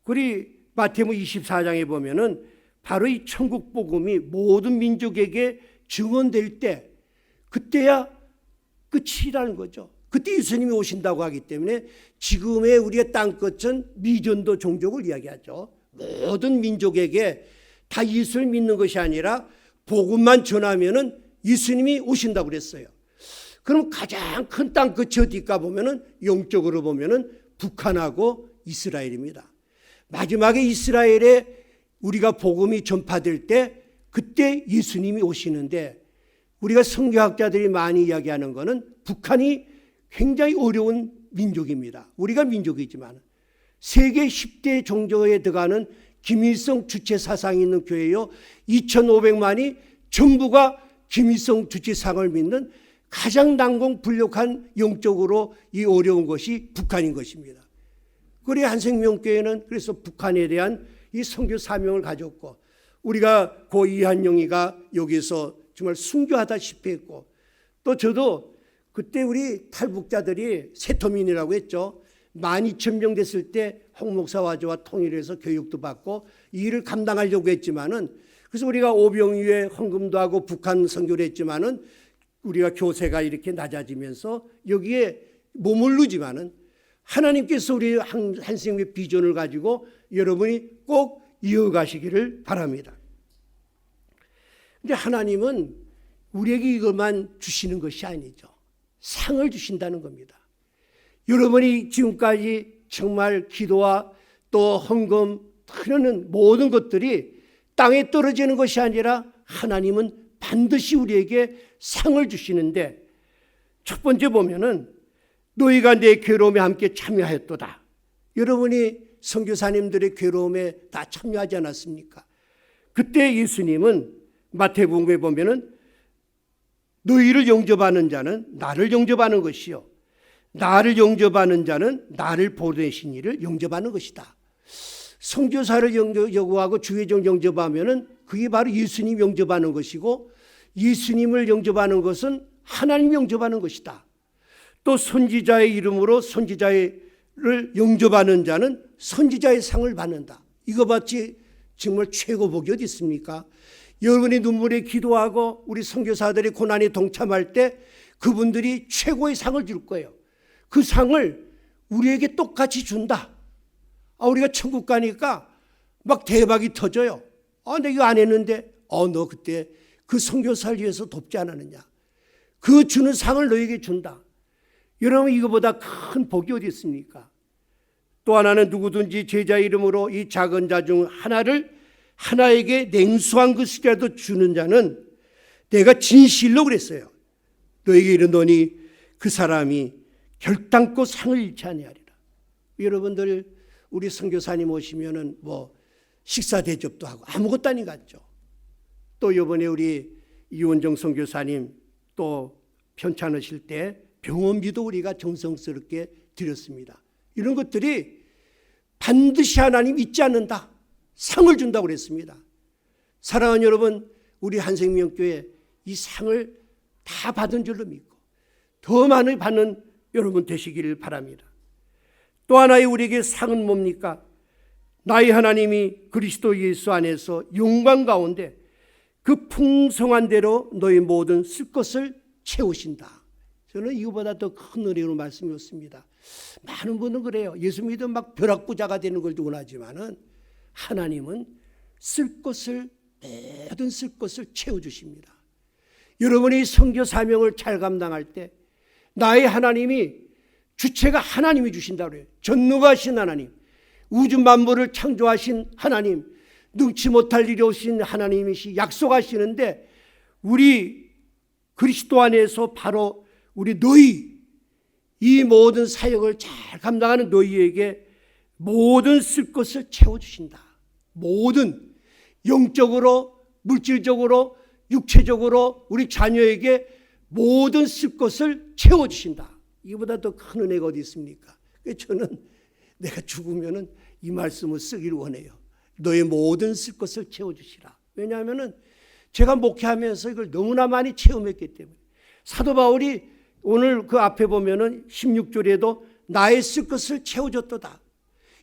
우리 마태복음 24장에 보면은 바로 이 천국 복음이 모든 민족에게 증언될 때, 그때야 끝이라는 거죠. 그때 예수님이 오신다고 하기 때문에 지금의 우리의 땅끝은 미전도 종족을 이야기하죠. 모든 민족에게 다 예수를 믿는 것이 아니라 복음만 전하면은 예수님이 오신다고 그랬어요. 그럼 가장 큰 땅끝이 어디일까 보면은 영적으로 보면은 북한하고 이스라엘입니다. 마지막에 이스라엘에 우리가 복음이 전파될 때 그때 예수님이 오시는데, 우리가 성경학자들이 많이 이야기하는 것은 북한이 굉장히 어려운 민족입니다. 우리가 민족이지만 세계 10대 종교에 들어가는 김일성 주체 사상이 있는 교회요, 2,500만이 전부가 김일성 주체상을 믿는 가장 난공불락한 영적으로 이 어려운 것이 북한인 것입니다. 그래 한생명교회는 그래서 북한에 대한 이 선교 사명을 가졌고, 우리가 고 이한영이가 여기서 정말 순교하다시피 했고, 또 저도 그때 우리 탈북자들이 세터민이라고 했죠. 12,000명 됐을 때 홍 목사와 저와 통일해서 교육도 받고 이 일을 감당하려고 했지만은, 그래서 우리가 오병이에 헌금도 하고 북한 선교를 했지만은 우리가 교세가 이렇게 낮아지면서 여기에 머무르지만은 하나님께서 우리 한생의 비전을 가지고 여러분이 꼭 이어가시기를 바랍니다. 근데 하나님은 우리에게 이것만 주시는 것이 아니죠. 상을 주신다는 겁니다. 여러분이 지금까지 정말 기도와 또 헌금 하는 모든 것들이 땅에 떨어지는 것이 아니라 하나님은 반드시 우리에게 상을 주시는데, 첫 번째 보면은 너희가 내 괴로움에 함께 참여하였도다. 여러분이 선교사님들의 괴로움에 다 참여하지 않았습니까? 그때 예수님은 마태복음에 보면은 너희를 영접하는 자는 나를 영접하는 것이요, 나를 영접하는 자는 나를 보내신 이를 영접하는 것이다. 선교사를 영접하고 주의종 영접하면은 그게 바로 예수님 영접하는 것이고, 예수님을 영접하는 것은 하나님 영접하는 것이다. 또 선지자의 이름으로 선지자를 영접하는 자는 선지자의 상을 받는다. 이거 같이 정말 최고 복이 어디 있습니까? 여러분이 눈물에 기도하고 우리 선교사들이 고난에 동참할 때 그분들이 최고의 상을 줄 거예요. 그 상을 우리에게 똑같이 준다. 우리가 천국 가니까 막 대박이 터져요. 내가 이거 안 했는데 너 그때 그 선교사를 위해서 돕지 않았느냐. 그 주는 상을 너에게 준다. 여러분, 이거보다 큰 복이 어디 있습니까? 또 하나는 누구든지 제자 이름으로 이 작은 자 중 하나에게 냉수한 것이라도 주는 자는 내가 진실로 그랬어요. 너에게 이르노니 그 사람이 결단코 상을 잃지 아니하리라. 여러분들 우리 선교사님 오시면은 식사 대접도 하고 아무것도 아닌 것 같죠. 또 이번에 우리 이원정 선교사님 또 편찮으실 때 병원비도 우리가 정성스럽게 드렸습니다. 이런 것들이 반드시 하나님 잊지 않는다. 상을 준다고 그랬습니다. 사랑하는 여러분, 우리 한생명교회 이 상을 다 받은 줄로 믿고 더 많이 받는 여러분 되시기를 바랍니다. 또 하나의 우리에게 상은 뭡니까? 나의 하나님이 그리스도 예수 안에서 영광 가운데 그 풍성한 대로 너희 모든 쓸 것을 채우신다. 저는 이거보다 더 큰 은혜로 말씀이었습니다. 많은 분은 그래요. 예수 믿으면 막 벼락부자가 되는 걸 원하지만은 하나님은 쓸 것을, 모든 쓸 것을 채워주십니다. 여러분이 선교 사명을 잘 감당할 때 나의 하나님이, 주체가 하나님이 주신다고 그래요. 전능하신 하나님, 우주 만물을 창조하신 하나님, 능치 못할 일이 오신 하나님이시 약속하시는데, 우리 그리스도 안에서 바로 우리 너희, 이 모든 사역을 잘 감당하는 너희에게 모든 쓸 것을 채워주신다. 모든 영적으로, 물질적으로, 육체적으로 우리 자녀에게 모든 쓸 것을 채워주신다. 이보다 더 큰 은혜가 어디 있습니까? 저는 내가 죽으면은 이 말씀을 쓰기를 원해요. 너의 모든 쓸 것을 채워주시라. 왜냐하면 제가 목회하면서 이걸 너무나 많이 체험했기 때문에. 사도 바울이 오늘 그 앞에 보면은 16절에도 나의 쓸 것을 채워줬도다.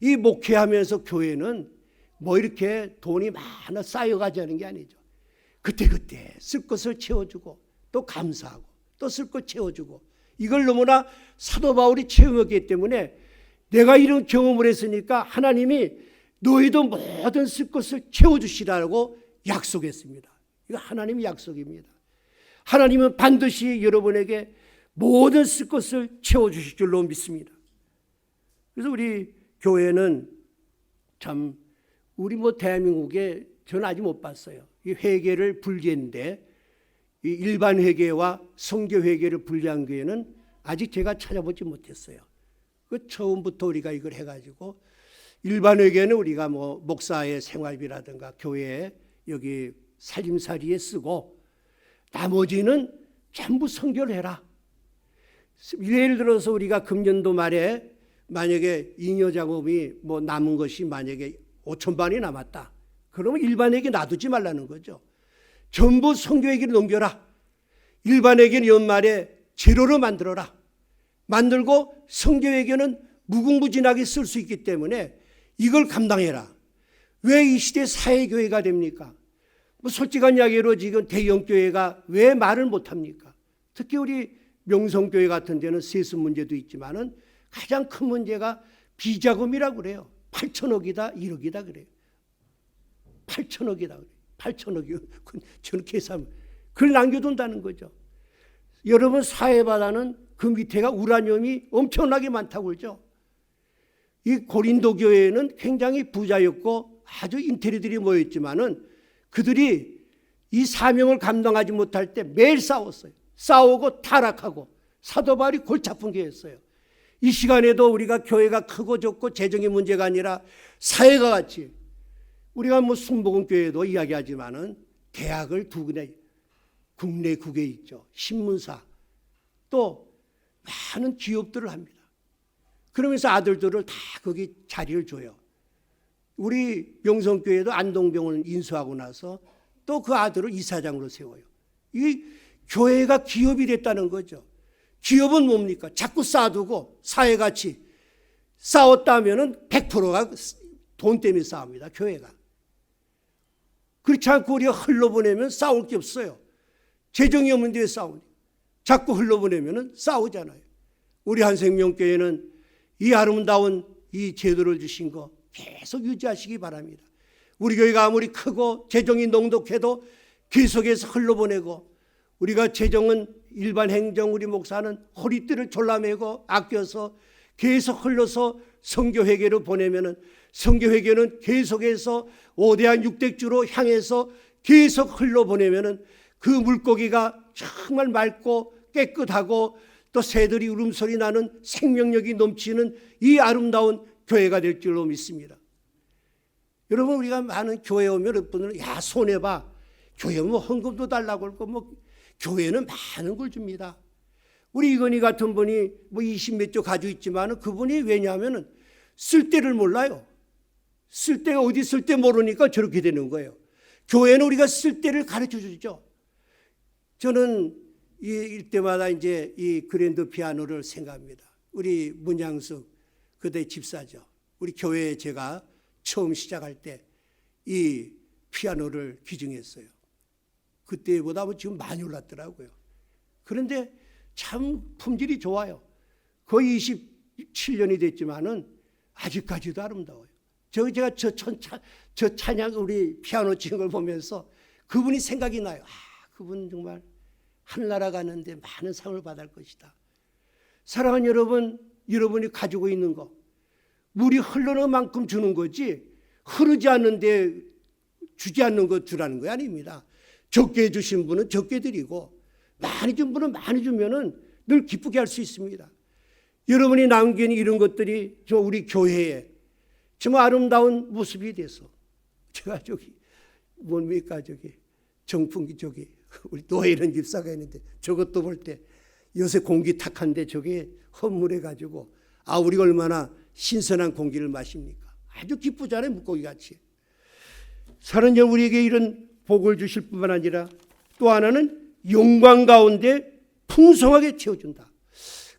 이 목회하면서 교회는 뭐 이렇게 돈이 많아 쌓여가자는 게 아니죠. 그때그때 쓸 것을 채워주고 또 감사하고 또 쓸 것 채워주고, 이걸 너무나 사도 바울이 체험했기 때문에 내가 이런 경험을 했으니까 하나님이 너희도 모든 쓸 것을 채워주시라고 약속했습니다. 이거 하나님의 약속입니다. 하나님은 반드시 여러분에게 모든 쓸 것을 채워주실 줄로 믿습니다. 그래서 우리 교회는 참 우리 대한민국에 저는 아직 못 봤어요. 이 회계를 분리했는데 이 일반 회계와 성교 회계를 분리한 교회는 아직 제가 찾아보지 못했어요. 그 처음부터 우리가 이걸 해가지고 일반 회계는 우리가 목사의 생활비라든가 교회에 여기 살림살이에 쓰고 나머지는 전부 성교를 해라. 예를 들어서 우리가 금년도 말에 만약에 잉여 자금이 남은 것이 만약에 5천만이 남았다. 그러면 일반에게 놔두지 말라는 거죠. 전부 성교에게 넘겨라. 일반에게는 연말에 제로로 만들어라. 만들고 성교에게는 무궁무진하게 쓸 수 있기 때문에 이걸 감당해라. 왜 이 시대 사회교회가 됩니까? 솔직한 이야기로 지금 대형교회가 왜 말을 못합니까? 특히 우리 명성교회 같은 데는 세습 문제도 있지만은 가장 큰 문제가 비자금이라고 그래요. 8천억이다, 1억이다 그래요. 8천억이다 그래요. 8천억이요. 저는 계산, 그걸 남겨둔다는 거죠. 여러분 사회바다는 그 밑에가 우라늄이 엄청나게 많다고 그러죠. 이 고린도 교회는 굉장히 부자였고 아주 인테리들이 모였지만은 그들이 이 사명을 감당하지 못할 때 매일 싸웠어요. 싸우고 타락하고 사도 바울이 골치 아픈 게 있어요. 이 시간에도 우리가 교회가 크고 적고 재정의 문제가 아니라 사회가 같이 우리가 순복음교회도 이야기하지만은 대학을 두 군데 국내국에 있죠. 신문사 또 많은 기업들을 합니다. 그러면서 아들들을 다 거기 자리를 줘요. 우리 명성교회도 안동병원을 인수하고 나서 또 그 아들을 이사장으로 세워요. 이 교회가 기업이 됐다는 거죠. 기업은 뭡니까? 자꾸 쌓아두고 사회같이 싸웠다면은 100%가 돈 때문에 싸웁니다. 교회가. 그렇지 않고 우리가 흘러보내면 싸울 게 없어요. 재정이 없는데 왜 싸우니? 자꾸 흘러보내면 싸우잖아요. 우리 한생명교회는 이 아름다운 이 제도를 주신 거 계속 유지하시기 바랍니다. 우리 교회가 아무리 크고 재정이 넉넉해도 계속해서 흘러보내고, 우리가 재정은 일반 행정 우리 목사는 허리띠를 졸라매고 아껴서 계속 흘러서 성교회계로 보내면은 성교회계는 계속해서 5대한 6대주로 향해서 계속 흘러보내면은 그 물고기가 정말 맑고 깨끗하고 또 새들이 울음소리 나는 생명력이 넘치는 이 아름다운 교회가 될 줄로 믿습니다. 여러분, 우리가 많은 교회에 오면 여러분들은 야 손해봐, 교회 헌금도 달라고 할거 교회는 많은 걸 줍니다. 우리 이건희 같은 분이 20몇 조 가지고 있지만 그분이 왜냐하면 쓸 때를 몰라요. 쓸 때가 어디 쓸 때 모르니까 저렇게 되는 거예요. 교회는 우리가 쓸 때를 가르쳐 주죠. 저는 이때마다 이제 이 그랜드 피아노를 생각합니다. 우리 문양숙 그대 집사죠. 우리 교회에 제가 처음 시작할 때 이 피아노를 기증했어요. 그때보다 지금 많이 올랐더라고요. 그런데 참 품질이 좋아요. 거의 27년이 됐지만은 아직까지도 아름다워요. 제가 저 찬양 우리 피아노 치는 걸 보면서 그분이 생각이 나요. 그분 정말 하늘나라 가는데 많은 상을 받을 것이다. 사랑하는 여러분, 여러분이 가지고 있는 거 물이 흐르는 만큼 주는 거지 흐르지 않는데 주지 않는 것 주라는 거 아닙니다. 적게 주신 분은 적게 드리고 많이 준 분은 많이 주면은 늘 기쁘게 할 수 있습니다. 여러분이 남긴 이런 것들이 저 우리 교회에 정말 아름다운 모습이 돼서 제가 뭡니까 정풍기 우리 노혜련 집사가 있는데 저것도 볼 때 요새 공기 탁한데 저게 헌물해가지고 우리가 얼마나 신선한 공기를 마십니까? 아주 기쁘잖아요, 물고기같이. 살은 우리에게 이런 복을 주실 뿐만 아니라 또 하나는 영광 가운데 풍성하게 채워준다.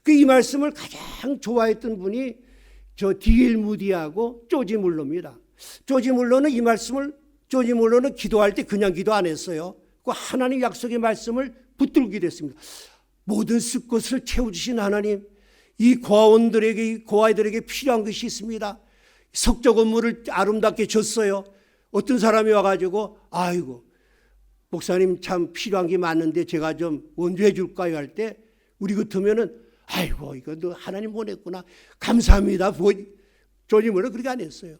이 말씀을 가장 좋아했던 분이 저 D.L. 무디하고 조지 물러입니다. 조지 물러는 이 말씀을 기도할 때 그냥 기도 안 했어요. 그 하나님 약속의 말씀을 붙들기도 했습니다. 모든 쓸 것을 채워주신 하나님, 이 고아원들에게, 이 고아이들에게 필요한 것이 있습니다. 석조 건물을 아름답게 졌어요. 어떤 사람이 와가지고 아이고 목사님 참 필요한 게 많은데 제가 좀 원조해 줄까요 할 때 우리 같으면은 아이고 이거 너 하나님 보냈구나 감사합니다. 조짐으로 그렇게 안 했어요.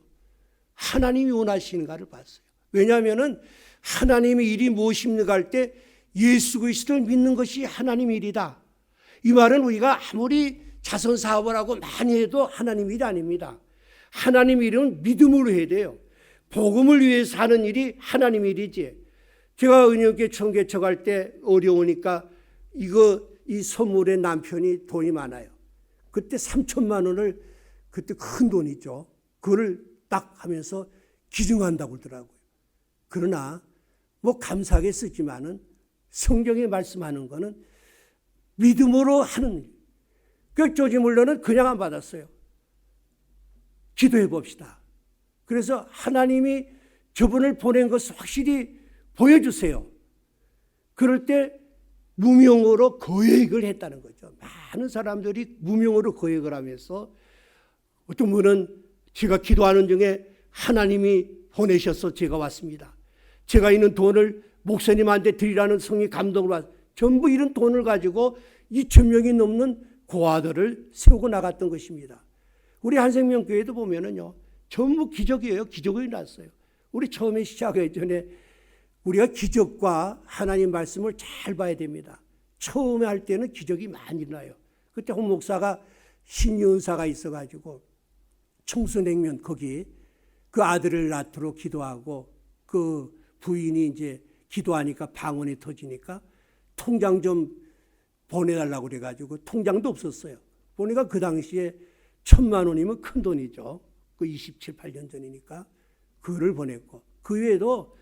하나님이 원하시는가를 봤어요. 왜냐하면은 하나님의 일이 무엇입니까 할 때 예수 그리스도를 믿는 것이 하나님의 일이다. 이 말은 우리가 아무리 자선 사업을 하고 많이 해도 하나님 일이 아닙니다. 하나님 일은 믿음으로 해야 돼요. 복음을 위해서 하는 일이 하나님 일이지. 제가 은영교회 청개척할 때 어려우니까 이 선물에 남편이 돈이 많아요. 그때 3천만 원을 그때 큰 돈이죠. 그거를 딱 하면서 기증한다고 그러더라고요. 그러나 뭐 감사하게 쓰지만은 성경에 말씀하는 거는 믿음으로 하는 일. 그 조지 물러는 그냥 안 받았어요. 기도해 봅시다. 그래서 하나님이 저분을 보낸 것을 확실히 보여주세요. 그럴 때 무명으로 거액을 했다는 거죠. 많은 사람들이 무명으로 거액을 하면서 어떤 분은 제가 기도하는 중에 하나님이 보내셔서 제가 왔습니다. 제가 있는 돈을 목사님한테 드리라는 성의 감동을 받 전부 이런 돈을 가지고 2,000명이 넘는 고아들을 세우고 나갔던 것입니다. 우리 한생명교회도 보면은요, 전부 기적이에요. 기적이 났어요. 우리 처음에 시작하기 전에 우리가 기적과 하나님 말씀을 잘 봐야 됩니다. 처음에 할 때는 기적이 많이 일어나요. 그때 홍 목사가 신유은사가 있어가지고 청소냉면 거기 그 아들을 낳도록 기도하고 그 부인이 이제 기도하니까 방언이 터지니까 통장 좀 보내달라고 그래가지고 통장도 없었어요. 보니까 그 당시에 1,000만 원이면 큰 돈이죠. 그 27, 8년 전이니까 그를 보냈고 그 외에도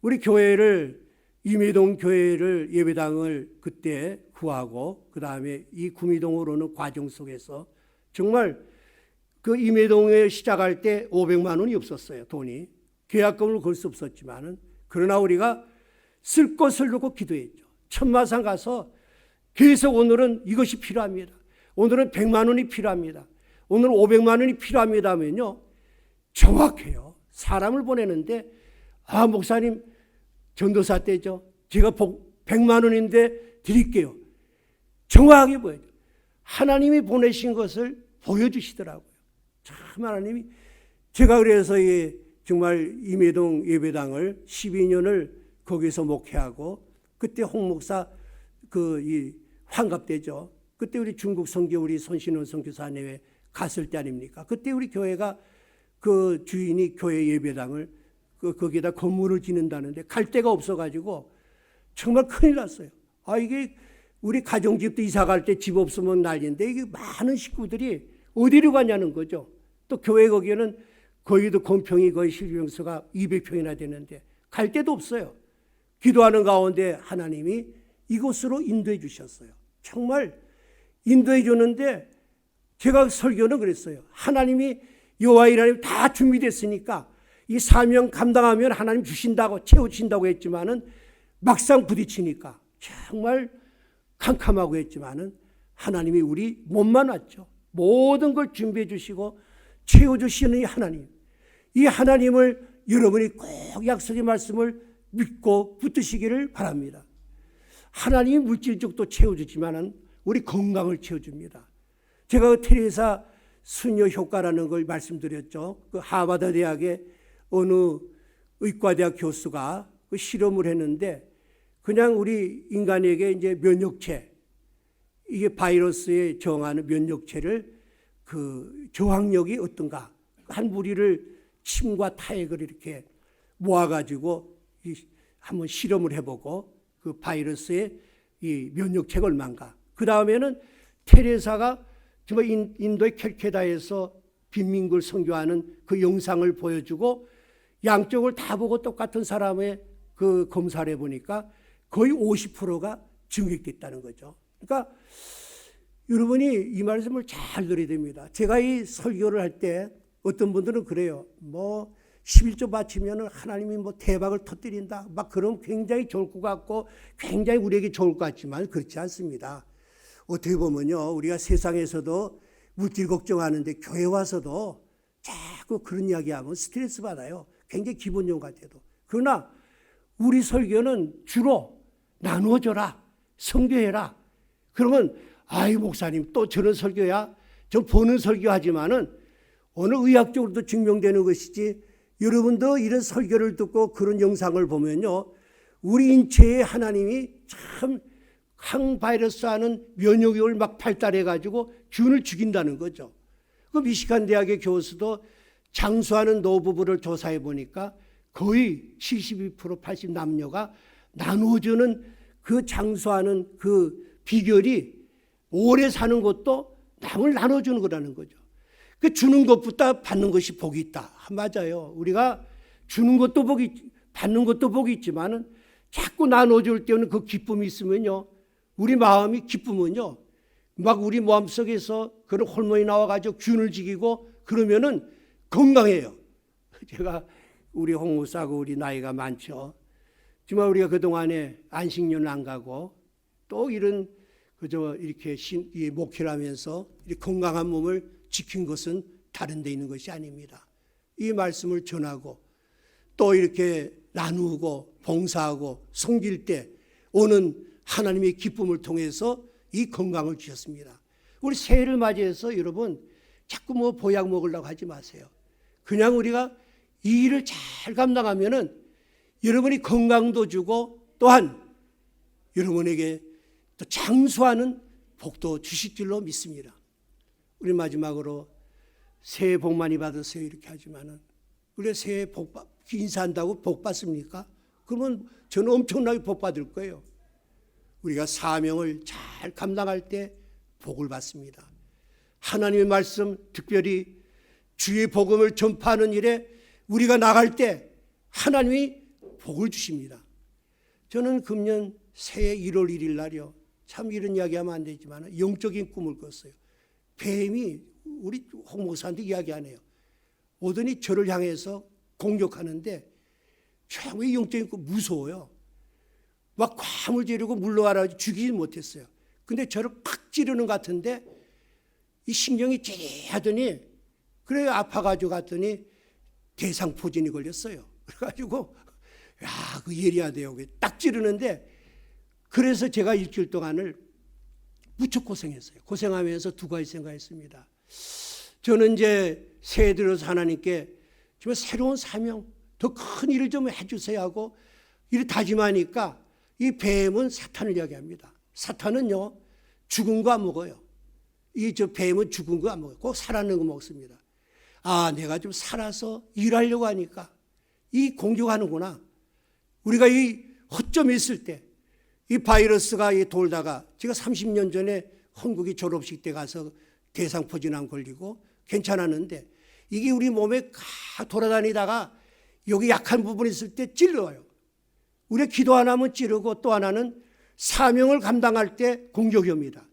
우리 교회를 임의동 교회를 예배당을 그때 구하고 그 다음에 이 구미동으로 오는 과정 속에서 정말 그 임의동에 시작할 때 500만 원이 없었어요. 돈이 계약금을 걸 수 없었지만은 그러나 우리가 쓸 것을 놓고 기도했죠. 천마산 가서 계속 오늘은 이것이 필요합니다. 오늘은 100만 원이 필요합니다. 오늘 500만 원이 필요합니다 하면요 정확해요. 사람을 보내는데 목사님 전도사 때죠. 제가 100만 원인데 드릴게요. 정확하게 보여요. 하나님이 보내신 것을 보여주시더라고요. 참 하나님이 제가 그래서 정말 임의동 예배당을 12년을 거기서 목회하고 그때 홍 목사 환갑되죠. 그때 우리 중국 선교 우리 손신원 선교사님에 갔을 때 아닙니까? 그때 우리 교회가 그 주인이 교회 예배당을 거기에다 건물을 짓는다는데 갈 데가 없어가지고 정말 큰일 났어요. 이게 우리 가정집도 이사 갈 때 집 없으면 난리인데 이게 많은 식구들이 어디로 가냐는 거죠. 또 교회 거기에는 거기도 공평히 거의 실병서가 200평이나 되는데 갈 데도 없어요. 기도하는 가운데 하나님이 이곳으로 인도해 주셨어요. 정말 인도해 주는데 제가 설교는 그랬어요. 하나님이 여호와의 하나님 다 준비됐으니까 이 사명 감당하면 하나님 주신다고 채워주신다고 했지만은 막상 부딪히니까 정말 캄캄하고 했지만은 하나님이 우리 몸만 왔죠. 모든 걸 준비해 주시고 채워주시는 이 하나님. 이 하나님을 여러분이 꼭 약속의 말씀을 믿고 붙드시기를 바랍니다. 하나님이 물질적도 채워주지만은 우리 건강을 채워줍니다. 제가 그 테레사 수녀 효과라는 걸 말씀드렸죠. 그 하버드 대학의 어느 의과대학 교수가 그 실험을 했는데 그냥 우리 인간에게 이제 면역체, 이게 바이러스에 저항하는 면역체를 그 저항력이 어떤가 한 무리를 침과 타액을 이렇게 모아가지고 한번 실험을 해보고 그 바이러스의 이 면역체가 얼마인가. 그 다음에는 테레사가 정말 인도의 캘케다에서 빈민국을 선교하는 그 영상을 보여주고 양쪽을 다 보고 똑같은 사람의 그 검사를 해보니까 거의 50%가 증액됐다는 거죠. 그러니까 여러분이 이 말씀을 잘 들어야 됩니다. 제가 이 설교를 할 때 어떤 분들은 그래요. 뭐 11조 바치면 하나님이 뭐 대박을 터뜨린다. 막 그럼 굉장히 좋을 것 같고 굉장히 우리에게 좋을 것 같지만 그렇지 않습니다. 어떻게 보면요. 우리가 세상에서도 물질 걱정하는데 교회 와서도 자꾸 그런 이야기하면 스트레스 받아요. 굉장히 기본용 같아도. 그러나 우리 설교는 주로 나누어줘라. 선교해라. 그러면 아이 목사님 또 저런 설교야? 저 보는 설교하지만은 어느 의학적으로도 증명되는 것이지 여러분도 이런 설교를 듣고 그런 영상을 보면요. 우리 인체에 하나님이 참 항바이러스하는 면역력을 막 발달해가지고 균을 죽인다는 거죠. 그 미시간 대학의 교수도 장수하는 노부부를 조사해 보니까 거의 72% 80% 남녀가 나누어주는 그 장수하는 그 비결이 오래 사는 것도 남을 나눠주는 거라는 거죠. 그 주는 것보다 받는 것이 복이 있다. 맞아요. 우리가 주는 것도 복이, 받는 것도 복이 있지만은 자꾸 나눠줄 때는 그 기쁨이 있으면요. 우리 마음이 기쁘면요. 막 우리 마음속에서 그런 호르몬이 나와가지고 균을 죽이고 그러면은 건강해요. 제가 우리 홍 목사하고 우리 나이가 많죠. 정말 우리가 그동안에 안식년을 안 가고 또 이런 그저 이렇게 목회를 하면서 이렇게 건강한 몸을 지킨 것은 다른 데 있는 것이 아닙니다. 이 말씀을 전하고 또 이렇게 나누고 봉사하고 섬길 때 오는 하나님의 기쁨을 통해서 이 건강을 주셨습니다. 우리 새해를 맞이해서 여러분 자꾸 뭐 보약 먹으려고 하지 마세요. 그냥 우리가 이 일을 잘 감당하면은 여러분이 건강도 주고 또한 여러분에게 또 장수하는 복도 주실 줄로 믿습니다. 우리 마지막으로 새해 복 많이 받으세요 이렇게 하지만은 우리가 새해 복 인사한다고 복 받습니까? 그러면 저는 엄청나게 복 받을 거예요. 우리가 사명을 잘 감당할 때 복을 받습니다. 하나님의 말씀 특별히 주의 복음을 전파하는 일에 우리가 나갈 때 하나님이 복을 주십니다. 저는 금년 새해 1월 1일 날이요. 참 이런 이야기하면 안 되지만 영적인 꿈을 꿨어요. 뱀이 우리 홍 목사한테 이야기 안 해요. 오더니 저를 향해서 공격하는데 최고의 영적인 꿈 무서워요. 막 괌을 지르고 물러가라 죽이지 못했어요. 근데 저를 팍 찌르는 것 같은데 이 신경이 찌릿하더니 그래 아파가지고 갔더니 대상포진이 걸렸어요. 그래가지고 야, 그 예리하대요. 딱 찌르는데 그래서 제가 일주일 동안을 무척 고생했어요. 고생하면서 두 가지 생각했습니다. 저는 이제 새해 들어서 하나님께 정말 새로운 사명, 더 큰 일을 좀 해주세요 하고 이를 다짐하니까 이 뱀은 사탄을 이야기합니다. 사탄은요 죽은 거 안 먹어요. 이 저 뱀은 죽은 거 안 먹어요. 꼭 살아있는 거 먹습니다. 아, 내가 좀 살아서 일하려고 하니까 이 공격하는구나. 우리가 이 허점이 있을 때 이 바이러스가 돌다가 제가 30년 전에 한국이 졸업식 때 가서 대상포진암 걸리고 괜찮았는데 이게 우리 몸에 돌아다니다가 여기 약한 부분이 있을 때 찔러요. 우리가 기도 하나면 찌르고 또 하나는 사명을 감당할 때 공격이 옵니다.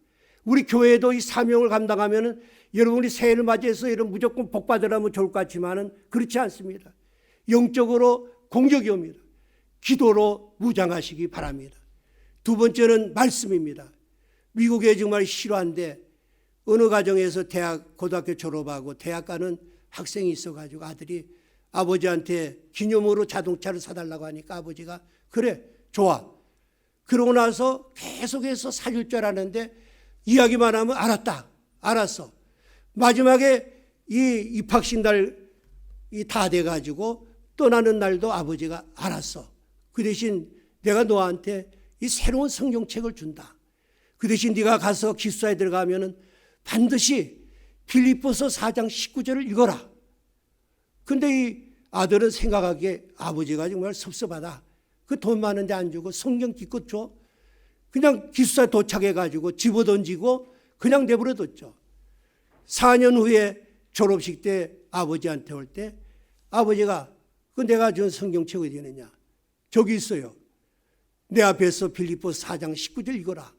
우리 교회도 이 사명을 감당하면은 여러분이 새해를 맞이해서 이런 무조건 복 받으라면 좋을 것 같지만은 그렇지 않습니다. 영적으로 공격이 옵니다. 기도로 무장하시기 바랍니다. 두 번째는 말씀입니다. 미국에 정말 싫어한데 어느 가정에서 고등학교 졸업하고 대학 가는 학생이 있어가지고 아들이 아버지한테 기념으로 자동차를 사달라고 하니까 아버지가 그래 좋아. 그러고 나서 계속해서 사줄 줄 알았는데 이야기만 하면 알았다. 알았어. 마지막에 이 입학식 날이 다 돼가지고 떠나는 날도 아버지가 알았어. 그 대신 내가 너한테 이 새로운 성경책을 준다. 그 대신 네가 가서 기숙사에 들어가면은 반드시 빌립보서 4장 19절을 읽어라. 근데 이 아들은 생각하기에 아버지가 정말 섭섭하다. 그 돈 많은데 안 주고 성경 기껏 줘. 그냥 기숙사에 도착해가지고 집어던지고 그냥 내버려뒀죠. 4년 후에 졸업식 때 아버지한테 올 때 아버지가 그 내가 준 성경책 어디 있느냐? 저기 있어요. 내 앞에서 빌립보서 4장 19절 읽어라.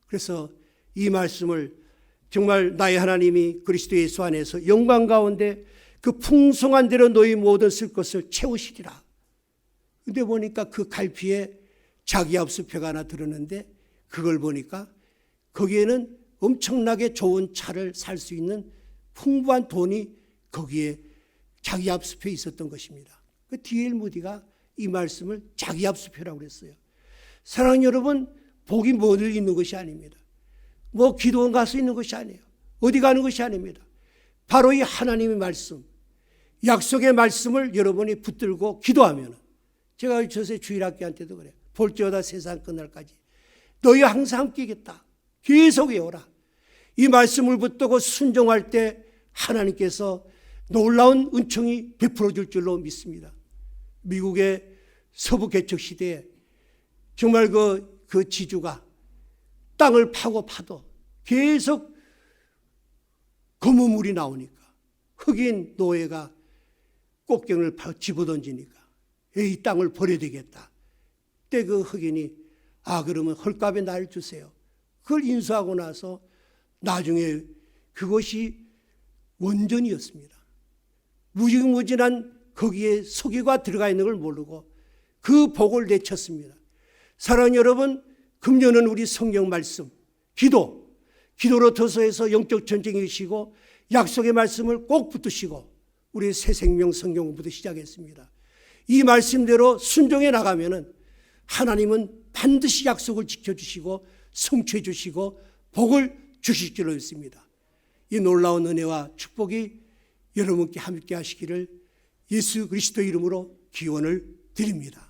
그래서 이 말씀을 정말 나의 하나님이 그리스도 예수 안에서 영광 가운데 그 풍성한 대로 너희 모든 쓸 것을 채우시리라. 근데 보니까 그 갈피에 자기 압수표가 하나 들었는데 그걸 보니까 거기에는 엄청나게 좋은 차를 살 수 있는 풍부한 돈이 거기에 자기 압수표에 있었던 것입니다. 그 D.L. 무디가 이 말씀을 자기 압수표라고 그랬어요. 사랑하는 여러분, 복이 뭐를 있는 것이 아닙니다. 뭐 기도원 가서 있는 것이 아니에요. 어디 가는 것이 아닙니다. 바로 이 하나님의 말씀, 약속의 말씀을 여러분이 붙들고 기도하면, 제가 저새 주일학교한테도 그래요. 볼지어다 세상 끝날까지 너희와 항상 함께겠다. 계속 외워라. 이 말씀을 붙들고 순종할 때 하나님께서 놀라운 은총이 베풀어 줄 줄로 믿습니다. 미국의 서부 개척 시대에 정말 그 지주가 땅을 파고 파도 계속 거무물이 나오니까 흑인 노예가 꽃경을 집어던지니까 이 땅을 버려야 되겠다. 그때 그 흑인이 그러면 헐값에 나를 주세요. 그걸 인수하고 나서 나중에 그것이 원전이었습니다. 무지무진한 거기에 석유가 들어가 있는 걸 모르고 그 복을 내쳤습니다. 사랑하는 여러분, 금년은 우리 성경 말씀, 기도로 터서해서 영적 전쟁이 이시고 약속의 말씀을 꼭 붙드시고 우리 새 생명 성경 공부도 시작했습니다. 이 말씀대로 순종해 나가면은 하나님은 반드시 약속을 지켜주시고 성취해 주시고 복을 주실 줄로 믿습니다. 이 놀라운 은혜와 축복이 여러분께 함께 하시기를 예수 그리스도 이름으로 기원을 드립니다.